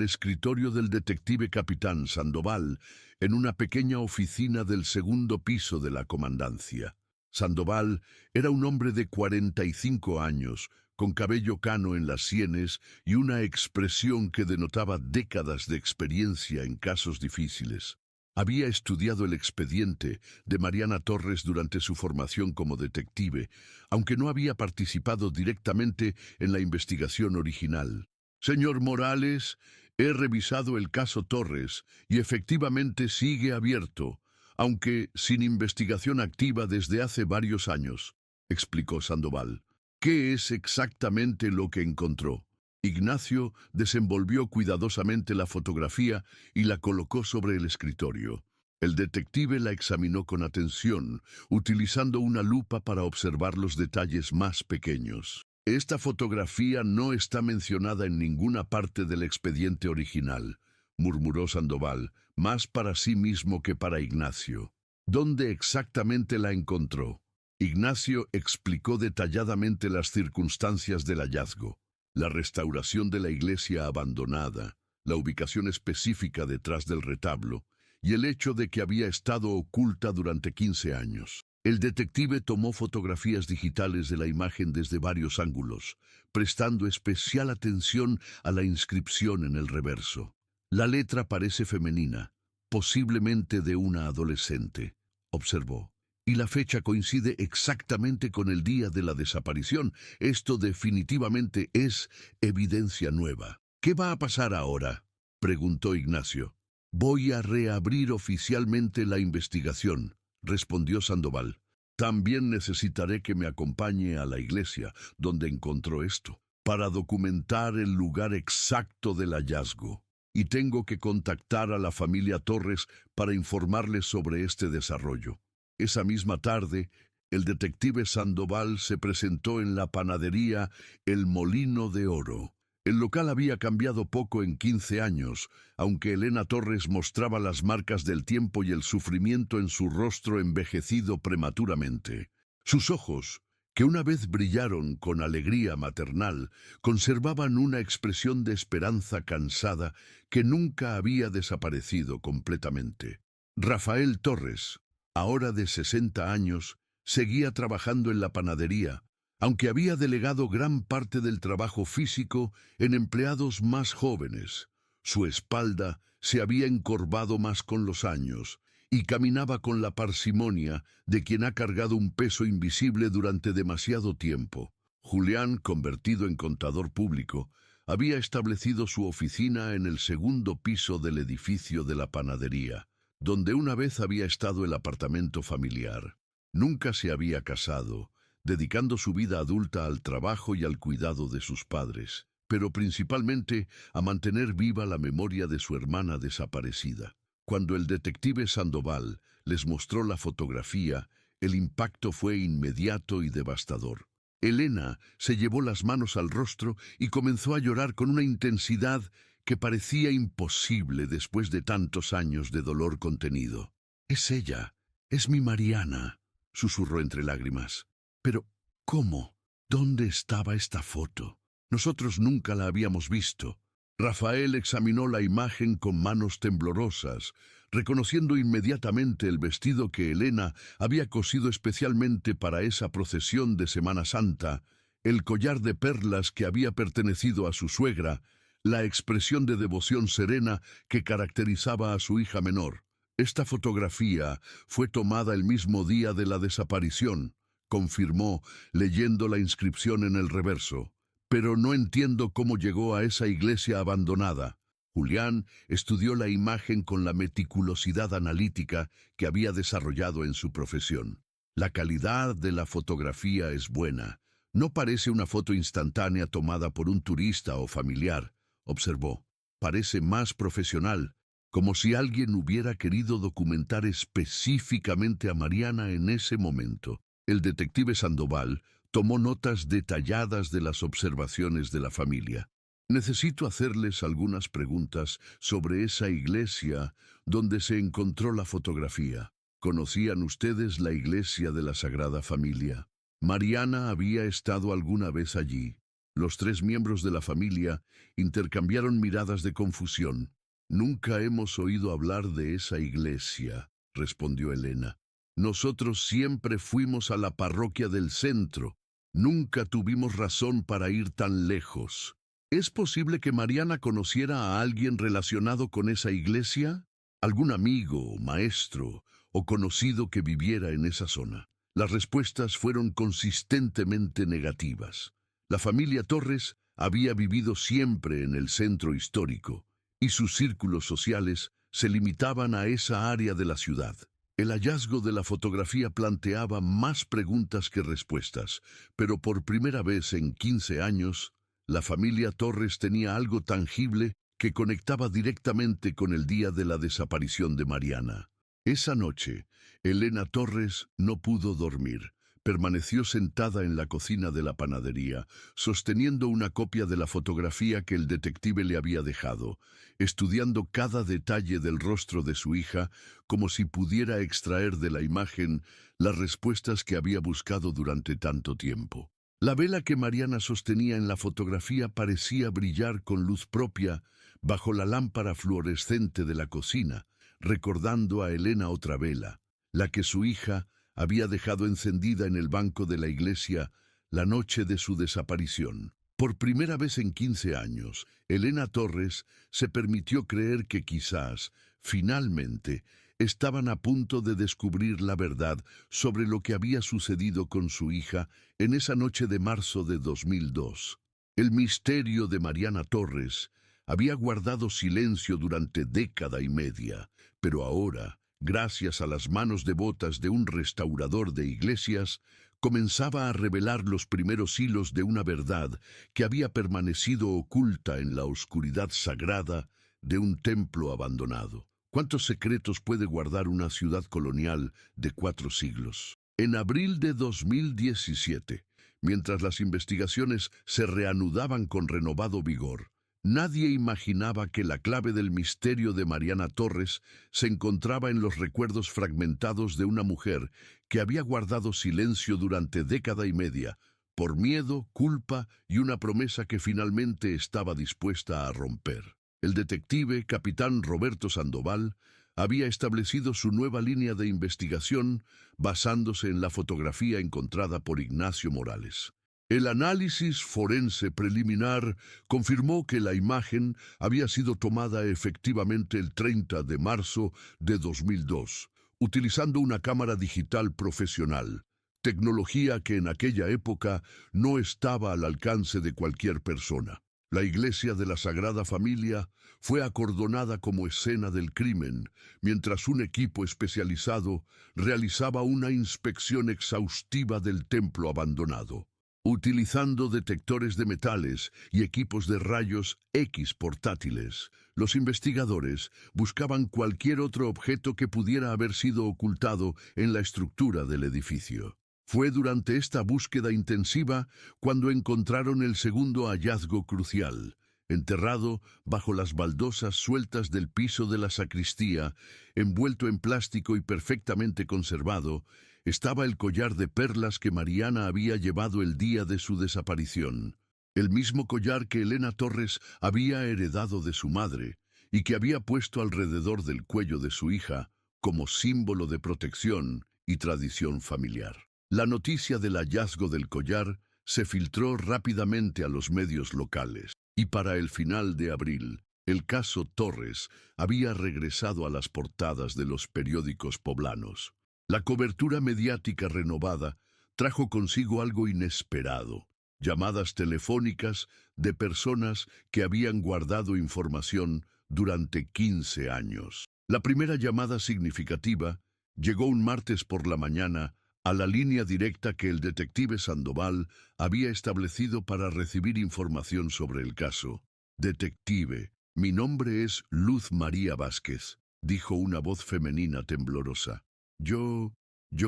escritorio del detective capitán Sandoval en una pequeña oficina del segundo piso de la comandancia. Sandoval era un hombre de 45 años, con cabello cano en las sienes y una expresión que denotaba décadas de experiencia en casos difíciles. Había estudiado el expediente de Mariana Torres durante su formación como detective, aunque no había participado directamente en la investigación original. «Señor Morales, he revisado el caso Torres y efectivamente sigue abierto, aunque sin investigación activa desde hace varios años», explicó Sandoval. «¿Qué es exactamente lo que encontró?» Ignacio desenvolvió cuidadosamente la fotografía y la colocó sobre el escritorio. El detective la examinó con atención, utilizando una lupa para observar los detalles más pequeños. Esta fotografía no está mencionada en ninguna parte del expediente original, murmuró Sandoval, más para sí mismo que para Ignacio. ¿Dónde exactamente la encontró? Ignacio explicó detalladamente las circunstancias del hallazgo, la restauración de la iglesia abandonada, la ubicación específica detrás del retablo y el hecho de que había estado oculta durante 15 años. El detective tomó fotografías digitales de la imagen desde varios ángulos, prestando especial atención a la inscripción en el reverso. La letra parece femenina, posiblemente de una adolescente, observó. Y la fecha coincide exactamente con el día de la desaparición. Esto definitivamente es evidencia nueva. ¿Qué va a pasar ahora?, preguntó Ignacio. Voy a reabrir oficialmente la investigación, respondió Sandoval. También necesitaré que me acompañe a la iglesia donde encontró esto, para documentar el lugar exacto del hallazgo. Y tengo que contactar a la familia Torres para informarles sobre este desarrollo. Esa misma tarde, el detective Sandoval se presentó en la panadería El Molino de Oro. El local había cambiado poco en 15 años, aunque Elena Torres mostraba las marcas del tiempo y el sufrimiento en su rostro envejecido prematuramente. Sus ojos, que una vez brillaron con alegría maternal, conservaban una expresión de esperanza cansada que nunca había desaparecido completamente. Rafael Torres, ahora de 60 años, seguía trabajando en la panadería, aunque había delegado gran parte del trabajo físico en empleados más jóvenes. Su espalda se había encorvado más con los años y caminaba con la parsimonia de quien ha cargado un peso invisible durante demasiado tiempo. Julián, convertido en contador público, había establecido su oficina en el segundo piso del edificio de la panadería, donde una vez había estado el apartamento familiar. Nunca se había casado, dedicando su vida adulta al trabajo y al cuidado de sus padres, pero principalmente a mantener viva la memoria de su hermana desaparecida. Cuando el detective Sandoval les mostró la fotografía, el impacto fue inmediato y devastador. Elena se llevó las manos al rostro y comenzó a llorar con una intensidad que parecía imposible después de tantos años de dolor contenido. «Es ella, es mi Mariana», susurró entre lágrimas. «Pero, ¿cómo? ¿Dónde estaba esta foto? Nosotros nunca la habíamos visto». Rafael examinó la imagen con manos temblorosas, reconociendo inmediatamente el vestido que Elena había cosido especialmente para esa procesión de Semana Santa, el collar de perlas que había pertenecido a su suegra, la expresión de devoción serena que caracterizaba a su hija menor. Esta fotografía fue tomada el mismo día de la desaparición, confirmó, leyendo la inscripción en el reverso. Pero no entiendo cómo llegó a esa iglesia abandonada. Julián estudió la imagen con la meticulosidad analítica que había desarrollado en su profesión. La calidad de la fotografía es buena. No parece una foto instantánea tomada por un turista o familiar, observó. Parece más profesional, como si alguien hubiera querido documentar específicamente a Mariana en ese momento. El detective Sandoval tomó notas detalladas de las observaciones de la familia. Necesito hacerles algunas preguntas sobre esa iglesia donde se encontró la fotografía. ¿Conocían ustedes la iglesia de la Sagrada Familia? Mariana había estado alguna vez allí. Los tres miembros de la familia intercambiaron miradas de confusión. «Nunca hemos oído hablar de esa iglesia», respondió Elena. «Nosotros siempre fuimos a la parroquia del centro. Nunca tuvimos razón para ir tan lejos». ¿Es posible que Mariana conociera a alguien relacionado con esa iglesia? ¿Algún amigo, maestro o conocido que viviera en esa zona? Las respuestas fueron consistentemente negativas. La familia Torres había vivido siempre en el centro histórico, y sus círculos sociales se limitaban a esa área de la ciudad. El hallazgo de la fotografía planteaba más preguntas que respuestas, pero por primera vez en 15 años, la familia Torres tenía algo tangible que conectaba directamente con el día de la desaparición de Mariana. Esa noche, Elena Torres no pudo dormir, permaneció sentada en la cocina de la panadería, sosteniendo una copia de la fotografía que el detective le había dejado, estudiando cada detalle del rostro de su hija como si pudiera extraer de la imagen las respuestas que había buscado durante tanto tiempo. La vela que Mariana sostenía en la fotografía parecía brillar con luz propia bajo la lámpara fluorescente de la cocina, recordando a Elena otra vela, la que su hija había dejado encendida en el banco de la iglesia la noche de su desaparición. Por primera vez en 15 años, Elena Torres se permitió creer que quizás, finalmente, estaban a punto de descubrir la verdad sobre lo que había sucedido con su hija en esa noche de marzo de 2002. El misterio de Mariana Torres había guardado silencio durante década y media, pero ahora, gracias a las manos devotas de un restaurador de iglesias, comenzaba a revelar los primeros hilos de una verdad que había permanecido oculta en la oscuridad sagrada de un templo abandonado. ¿Cuántos secretos puede guardar una ciudad colonial de 4 siglos? En abril de 2017, mientras las investigaciones se reanudaban con renovado vigor, nadie imaginaba que la clave del misterio de Mariana Torres se encontraba en los recuerdos fragmentados de una mujer que había guardado silencio durante década y media, por miedo, culpa y una promesa que finalmente estaba dispuesta a romper. El detective capitán Roberto Sandoval había establecido su nueva línea de investigación basándose en la fotografía encontrada por Ignacio Morales. El análisis forense preliminar confirmó que la imagen había sido tomada efectivamente el 30 de marzo de 2002, utilizando una cámara digital profesional, tecnología que en aquella época no estaba al alcance de cualquier persona. La iglesia de la Sagrada Familia fue acordonada como escena del crimen, mientras un equipo especializado realizaba una inspección exhaustiva del templo abandonado. Utilizando detectores de metales y equipos de rayos X portátiles, los investigadores buscaban cualquier otro objeto que pudiera haber sido ocultado en la estructura del edificio. Fue durante esta búsqueda intensiva cuando encontraron el segundo hallazgo crucial. Enterrado bajo las baldosas sueltas del piso de la sacristía, envuelto en plástico y perfectamente conservado, estaba el collar de perlas que Mariana había llevado el día de su desaparición. El mismo collar que Elena Torres había heredado de su madre y que había puesto alrededor del cuello de su hija como símbolo de protección y tradición familiar. La noticia del hallazgo del collar se filtró rápidamente a los medios locales, y para el final de abril, el caso Torres había regresado a las portadas de los periódicos poblanos. La cobertura mediática renovada trajo consigo algo inesperado: llamadas telefónicas de personas que habían guardado información durante 15 años. La primera llamada significativa llegó un martes por la mañana a la línea directa que el detective Sandoval había establecido para recibir información sobre el caso. «Detective, mi nombre es Luz María Vázquez», dijo una voz femenina temblorosa. Yo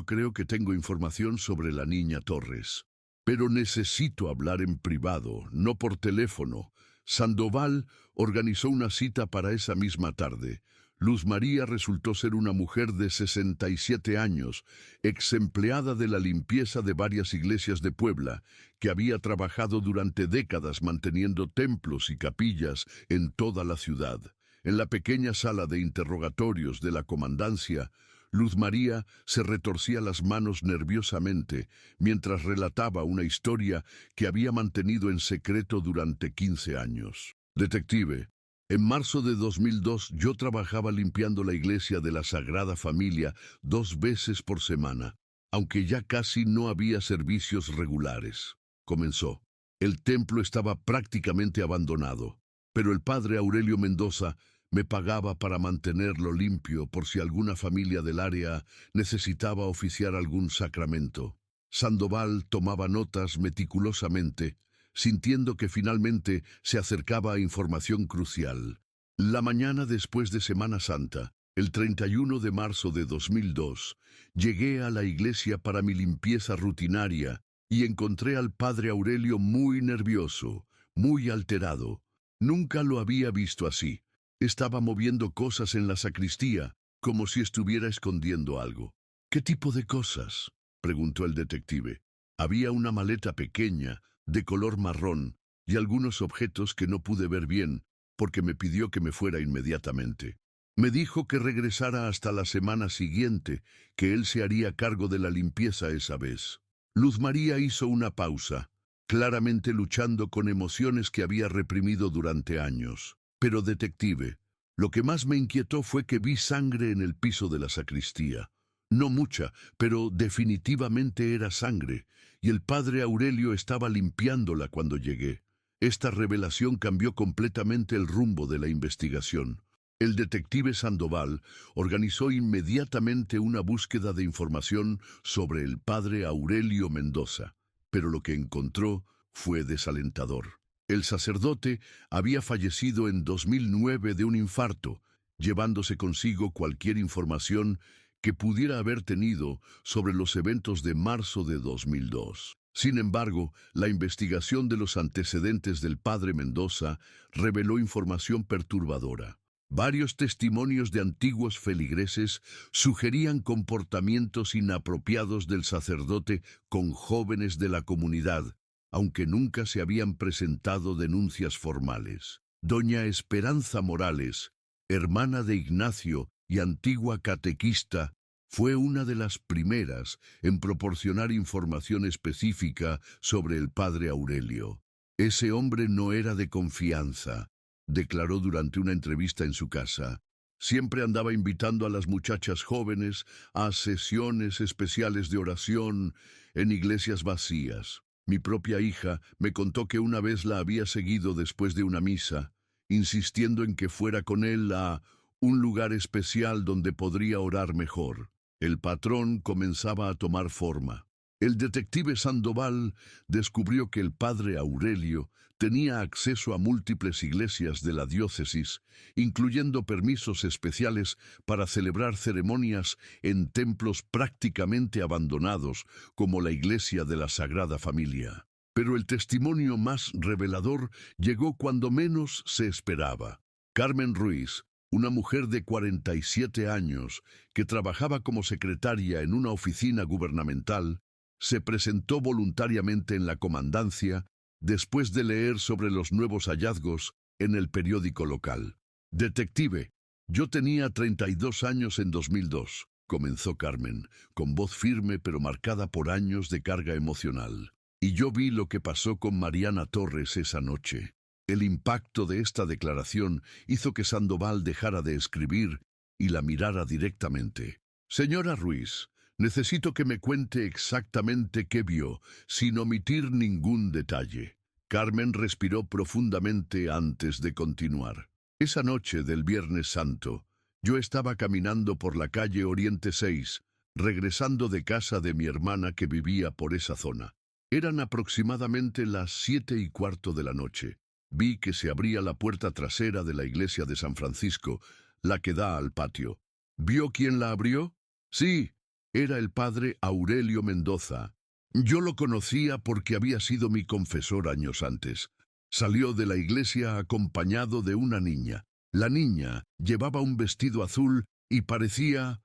creo que tengo información sobre la niña Torres, pero necesito hablar en privado, no por teléfono». Sandoval organizó una cita para esa misma tarde. Luz María resultó ser una mujer de 67 años, ex empleada de la limpieza de varias iglesias de Puebla, que había trabajado durante décadas manteniendo templos y capillas en toda la ciudad. En la pequeña sala de interrogatorios de la comandancia, Luz María se retorcía las manos nerviosamente mientras relataba una historia que había mantenido en secreto durante 15 años. «Detective, en marzo de 2002 yo trabajaba limpiando la iglesia de la Sagrada Familia 2 veces por semana, aunque ya casi no había servicios regulares», comenzó. El templo estaba prácticamente abandonado, pero el padre Aurelio Mendoza me pagaba para mantenerlo limpio por si alguna familia del área necesitaba oficiar algún sacramento. Sandoval tomaba notas meticulosamente, sintiendo que finalmente se acercaba a información crucial. La mañana después de Semana Santa, El 31 de marzo de 2002, llegué a la iglesia para mi limpieza rutinaria y encontré al padre Aurelio muy nervioso, muy alterado. Nunca lo había visto así. Estaba moviendo cosas en la sacristía, como si estuviera escondiendo algo. ¿Qué tipo de cosas?, preguntó el detective. Había una maleta pequeña, de color marrón, y algunos objetos que no pude ver bien, porque me pidió que me fuera inmediatamente. Me dijo que regresara hasta la semana siguiente, que él se haría cargo de la limpieza esa vez. Luz María hizo una pausa, claramente luchando con emociones que había reprimido durante años. Pero, detective, lo que más me inquietó fue que vi sangre en el piso de la sacristía. No mucha, pero definitivamente era sangre, y el padre Aurelio estaba limpiándola cuando llegué. Esta revelación cambió completamente el rumbo de la investigación. El detective Sandoval organizó inmediatamente una búsqueda de información sobre el padre Aurelio Mendoza, pero lo que encontró fue desalentador. El sacerdote había fallecido en 2009 de un infarto, llevándose consigo cualquier información que pudiera haber tenido sobre los eventos de marzo de 2002. Sin embargo, la investigación de los antecedentes del padre Mendoza reveló información perturbadora. Varios testimonios de antiguos feligreses sugerían comportamientos inapropiados del sacerdote con jóvenes de la comunidad, aunque nunca se habían presentado denuncias formales. Doña Esperanza Morales, hermana de Ignacio y antigua catequista, fue una de las primeras en proporcionar información específica sobre el padre Aurelio. Ese hombre no era de confianza, declaró durante una entrevista en su casa. Siempre andaba invitando a las muchachas jóvenes a sesiones especiales de oración en iglesias vacías. Mi propia hija me contó que una vez la había seguido después de una misa, insistiendo en que fuera con él a un lugar especial donde podría orar mejor. El patrón comenzaba a tomar forma. El detective Sandoval descubrió que el padre Aurelio tenía acceso a múltiples iglesias de la diócesis, incluyendo permisos especiales para celebrar ceremonias en templos prácticamente abandonados, como la iglesia de la Sagrada Familia. Pero el testimonio más revelador llegó cuando menos se esperaba. Carmen Ruiz, una mujer de 47 años que trabajaba como secretaria en una oficina gubernamental, se presentó voluntariamente en la comandancia después de leer sobre los nuevos hallazgos en el periódico local. Detective, yo tenía 32 años en 2002, comenzó Carmen, con voz firme pero marcada por años de carga emocional. Y yo vi lo que pasó con Mariana Torres esa noche. El impacto de esta declaración hizo que Sandoval dejara de escribir y la mirara directamente. Señora Ruiz, necesito que me cuente exactamente qué vio, sin omitir ningún detalle. Carmen respiró profundamente antes de continuar. Esa noche del Viernes Santo, yo estaba caminando por la calle Oriente 6, regresando de casa de mi hermana que vivía por esa zona. Eran aproximadamente las 7:15 de la noche. Vi que se abría la puerta trasera de la iglesia de San Francisco, la que da al patio. ¿Vio quién la abrió? Sí, era el padre Aurelio Mendoza. Yo lo conocía porque había sido mi confesor años antes. Salió de la iglesia acompañado de una niña. La niña llevaba un vestido azul y parecía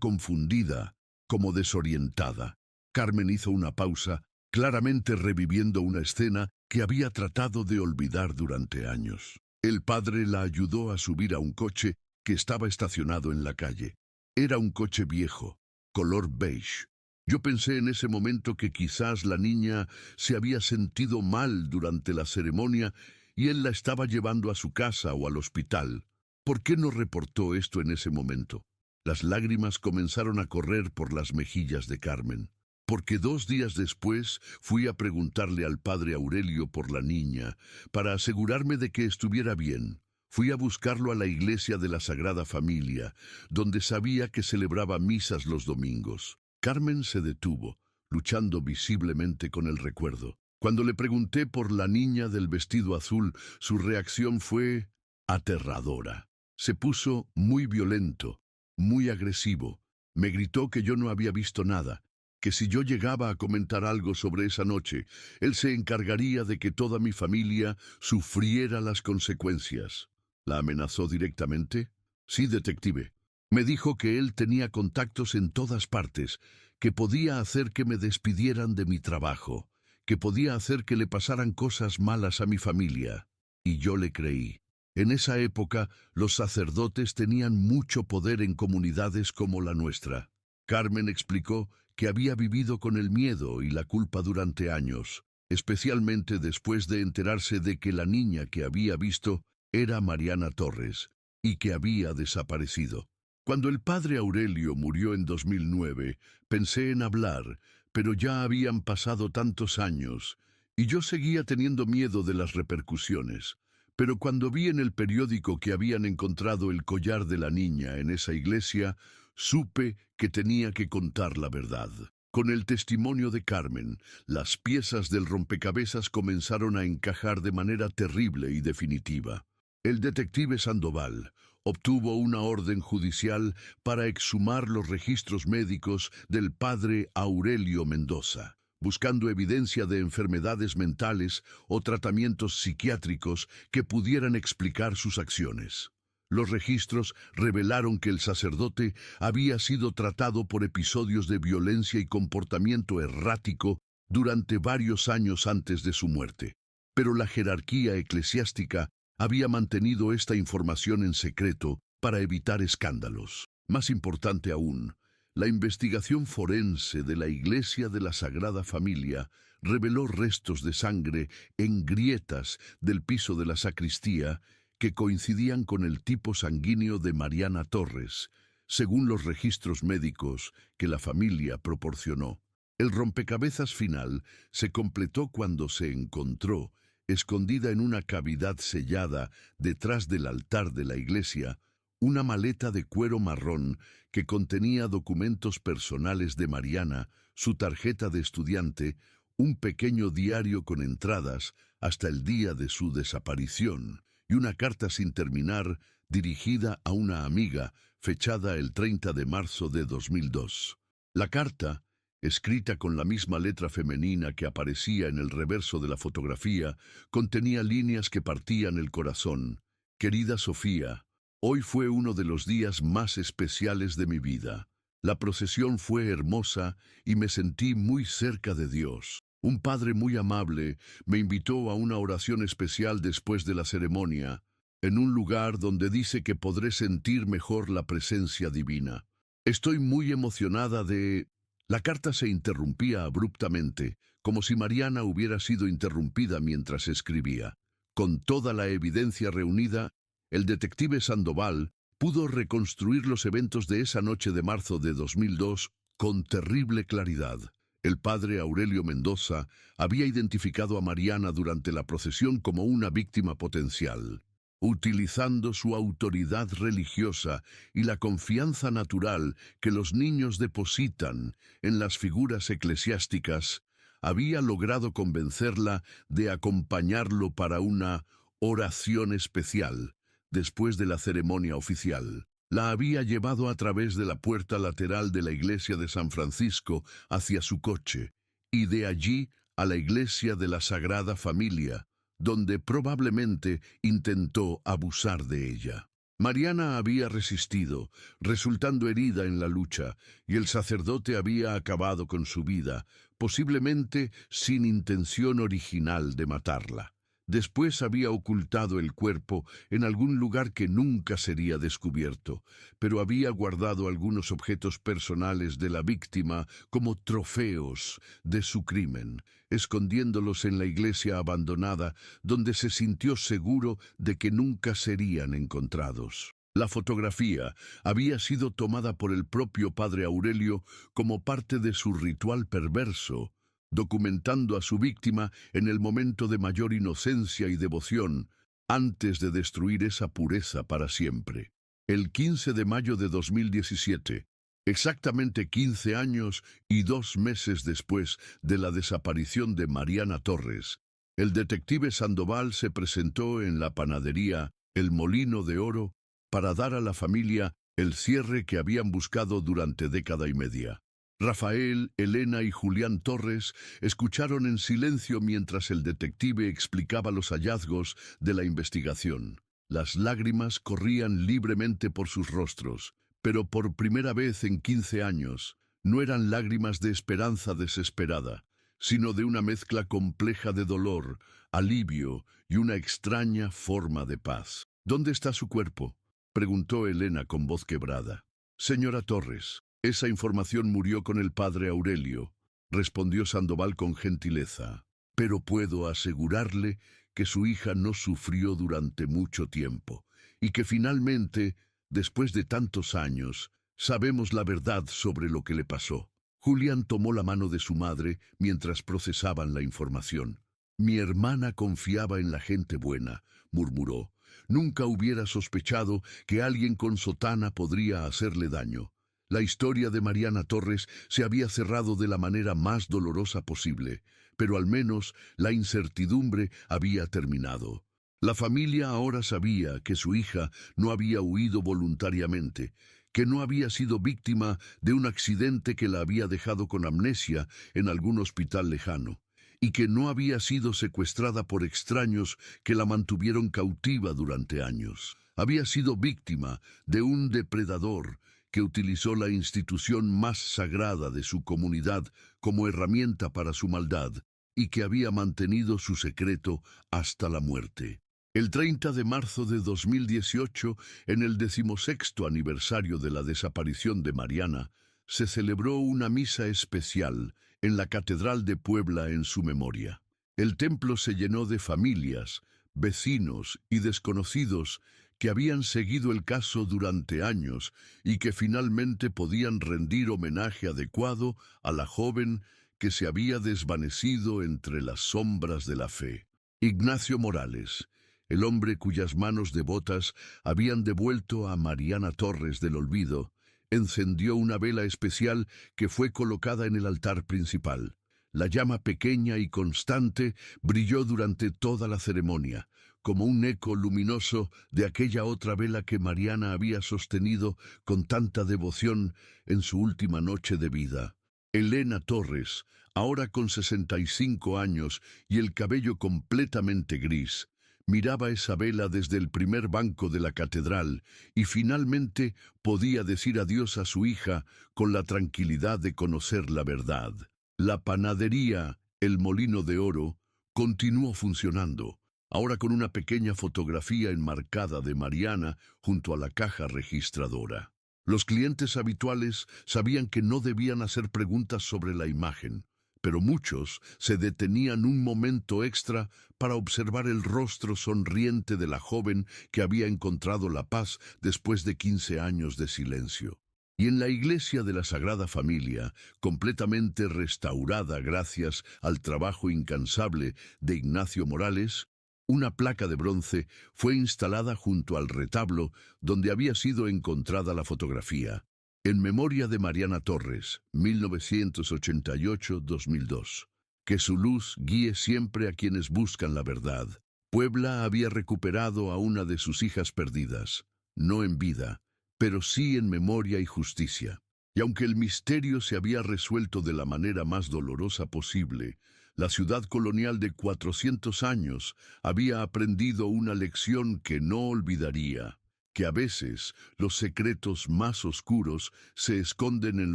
confundida, como desorientada. Carmen hizo una pausa, claramente reviviendo una escena que había tratado de olvidar durante años. El padre la ayudó a subir a un coche que estaba estacionado en la calle. Era un coche viejo, color beige. Yo pensé en ese momento que quizás la niña se había sentido mal durante la ceremonia y él la estaba llevando a su casa o al hospital. ¿Por qué no reportó esto en ese momento? Las lágrimas comenzaron a correr por las mejillas de Carmen. Porque 2 días después fui a preguntarle al padre Aurelio por la niña, para asegurarme de que estuviera bien. Fui a buscarlo a la iglesia de la Sagrada Familia, donde sabía que celebraba misas los domingos. Carmen se detuvo, luchando visiblemente con el recuerdo. Cuando le pregunté por la niña del vestido azul, su reacción fue aterradora. Se puso muy violento, muy agresivo. Me gritó que yo no había visto nada, que si yo llegaba a comentar algo sobre esa noche, él se encargaría de que toda mi familia sufriera las consecuencias. ¿La amenazó directamente? Sí, detective. Me dijo que él tenía contactos en todas partes, que podía hacer que me despidieran de mi trabajo, que podía hacer que le pasaran cosas malas a mi familia. Y yo le creí. En esa época, los sacerdotes tenían mucho poder en comunidades como la nuestra. Carmen explicó que había vivido con el miedo y la culpa durante años, especialmente después de enterarse de que la niña que había visto era Mariana Torres y que había desaparecido. Cuando el padre Aurelio murió en 2009, pensé en hablar, pero ya habían pasado tantos años y yo seguía teniendo miedo de las repercusiones. Pero cuando vi en el periódico que habían encontrado el collar de la niña en esa iglesia, supe que tenía que contar la verdad. Con el testimonio de Carmen, las piezas del rompecabezas comenzaron a encajar de manera terrible y definitiva. El detective Sandoval obtuvo una orden judicial para exhumar los registros médicos del padre Aurelio Mendoza, buscando evidencia de enfermedades mentales o tratamientos psiquiátricos que pudieran explicar sus acciones. Los registros revelaron que el sacerdote había sido tratado por episodios de violencia y comportamiento errático durante varios años antes de su muerte. Pero la jerarquía eclesiástica había mantenido esta información en secreto para evitar escándalos. Más importante aún, la investigación forense de la Iglesia de la Sagrada Familia reveló restos de sangre en grietas del piso de la sacristía que coincidían con el tipo sanguíneo de Mariana Torres, según los registros médicos que la familia proporcionó. El rompecabezas final se completó cuando se encontró, escondida en una cavidad sellada detrás del altar de la iglesia, una maleta de cuero marrón que contenía documentos personales de Mariana, su tarjeta de estudiante, un pequeño diario con entradas hasta el día de su desaparición y una carta sin terminar dirigida a una amiga, fechada el 30 de marzo de 2002. La carta, escrita con la misma letra femenina que aparecía en el reverso de la fotografía, contenía líneas que partían el corazón. Querida Sofía, hoy fue uno de los días más especiales de mi vida. La procesión fue hermosa y me sentí muy cerca de Dios. Un padre muy amable me invitó a una oración especial después de la ceremonia, en un lugar donde dice que podré sentir mejor la presencia divina. Estoy muy emocionada de... La carta se interrumpía abruptamente, como si Mariana hubiera sido interrumpida mientras escribía. Con toda la evidencia reunida, el detective Sandoval pudo reconstruir los eventos de esa noche de marzo de 2002 con terrible claridad. El padre Aurelio Mendoza había identificado a Mariana durante la procesión como una víctima potencial. Utilizando su autoridad religiosa y la confianza natural que los niños depositan en las figuras eclesiásticas, había logrado convencerla de acompañarlo para una oración especial después de la ceremonia oficial. La había llevado a través de la puerta lateral de la iglesia de San Francisco hacia su coche, y de allí a la iglesia de la Sagrada Familia, donde probablemente intentó abusar de ella. Mariana había resistido, resultando herida en la lucha, y el sacerdote había acabado con su vida, posiblemente sin intención original de matarla. Después había ocultado el cuerpo en algún lugar que nunca sería descubierto, pero había guardado algunos objetos personales de la víctima como trofeos de su crimen, escondiéndolos en la iglesia abandonada, donde se sintió seguro de que nunca serían encontrados. La fotografía había sido tomada por el propio padre Aurelio como parte de su ritual perverso, documentando a su víctima en el momento de mayor inocencia y devoción, antes de destruir esa pureza para siempre. El 15 de mayo de 2017, exactamente 15 años y 2 meses después de la desaparición de Mariana Torres, el detective Sandoval se presentó en la panadería El Molino de Oro para dar a la familia el cierre que habían buscado durante década y media. Rafael, Elena y Julián Torres escucharon en silencio mientras el detective explicaba los hallazgos de la investigación. Las lágrimas corrían libremente por sus rostros, pero por primera vez en 15 años, no eran lágrimas de esperanza desesperada, sino de una mezcla compleja de dolor, alivio y una extraña forma de paz. ¿Dónde está su cuerpo?, preguntó Elena con voz quebrada. Señora Torres, esa información murió con el padre Aurelio, respondió Sandoval con gentileza. Pero puedo asegurarle que su hija no sufrió durante mucho tiempo y que finalmente, después de tantos años, sabemos la verdad sobre lo que le pasó. Julián tomó la mano de su madre mientras procesaban la información. Mi hermana confiaba en la gente buena, murmuró. Nunca hubiera sospechado que alguien con sotana podría hacerle daño. La historia de Mariana Torres se había cerrado de la manera más dolorosa posible, pero al menos la incertidumbre había terminado. La familia ahora sabía que su hija no había huido voluntariamente, que no había sido víctima de un accidente que la había dejado con amnesia en algún hospital lejano, y que no había sido secuestrada por extraños que la mantuvieron cautiva durante años. Había sido víctima de un depredador que utilizó la institución más sagrada de su comunidad como herramienta para su maldad y que había mantenido su secreto hasta la muerte. El 30 de marzo de 2018, en el 16º aniversario de la desaparición de Mariana, se celebró una misa especial en la Catedral de Puebla en su memoria. El templo se llenó de familias, vecinos y desconocidos que habían seguido el caso durante años y que finalmente podían rendir homenaje adecuado a la joven que se había desvanecido entre las sombras de la fe. Ignacio Morales, el hombre cuyas manos devotas habían devuelto a Mariana Torres del olvido, encendió una vela especial que fue colocada en el altar principal. La llama pequeña y constante brilló durante toda la ceremonia, como un eco luminoso de aquella otra vela que Mariana había sostenido con tanta devoción en su última noche de vida. Elena Torres, ahora con 65 años y el cabello completamente gris, miraba esa vela desde el primer banco de la catedral y finalmente podía decir adiós a su hija con la tranquilidad de conocer la verdad. La panadería, el Molino de Oro, continuó funcionando, ahora con una pequeña fotografía enmarcada de Mariana junto a la caja registradora. Los clientes habituales sabían que no debían hacer preguntas sobre la imagen, pero muchos se detenían un momento extra para observar el rostro sonriente de la joven que había encontrado la paz después de 15 años de silencio. Y en la iglesia de la Sagrada Familia, completamente restaurada gracias al trabajo incansable de Ignacio Morales, una placa de bronce fue instalada junto al retablo donde había sido encontrada la fotografía. En memoria de Mariana Torres, 1988-2002. Que su luz guíe siempre a quienes buscan la verdad. Puebla había recuperado a una de sus hijas perdidas, no en vida, pero sí en memoria y justicia. Y aunque el misterio se había resuelto de la manera más dolorosa posible, la ciudad colonial de 400 años había aprendido una lección que no olvidaría, que a veces los secretos más oscuros se esconden en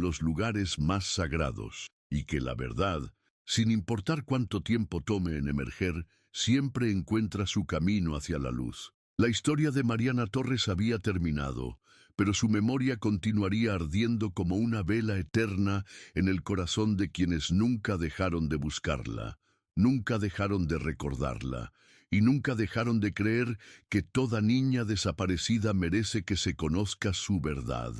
los lugares más sagrados, y que la verdad, sin importar cuánto tiempo tome en emerger, siempre encuentra su camino hacia la luz. La historia de Mariana Torres había terminado, pero su memoria continuaría ardiendo como una vela eterna en el corazón de quienes nunca dejaron de buscarla, nunca dejaron de recordarla, y nunca dejaron de creer que toda niña desaparecida merece que se conozca su verdad.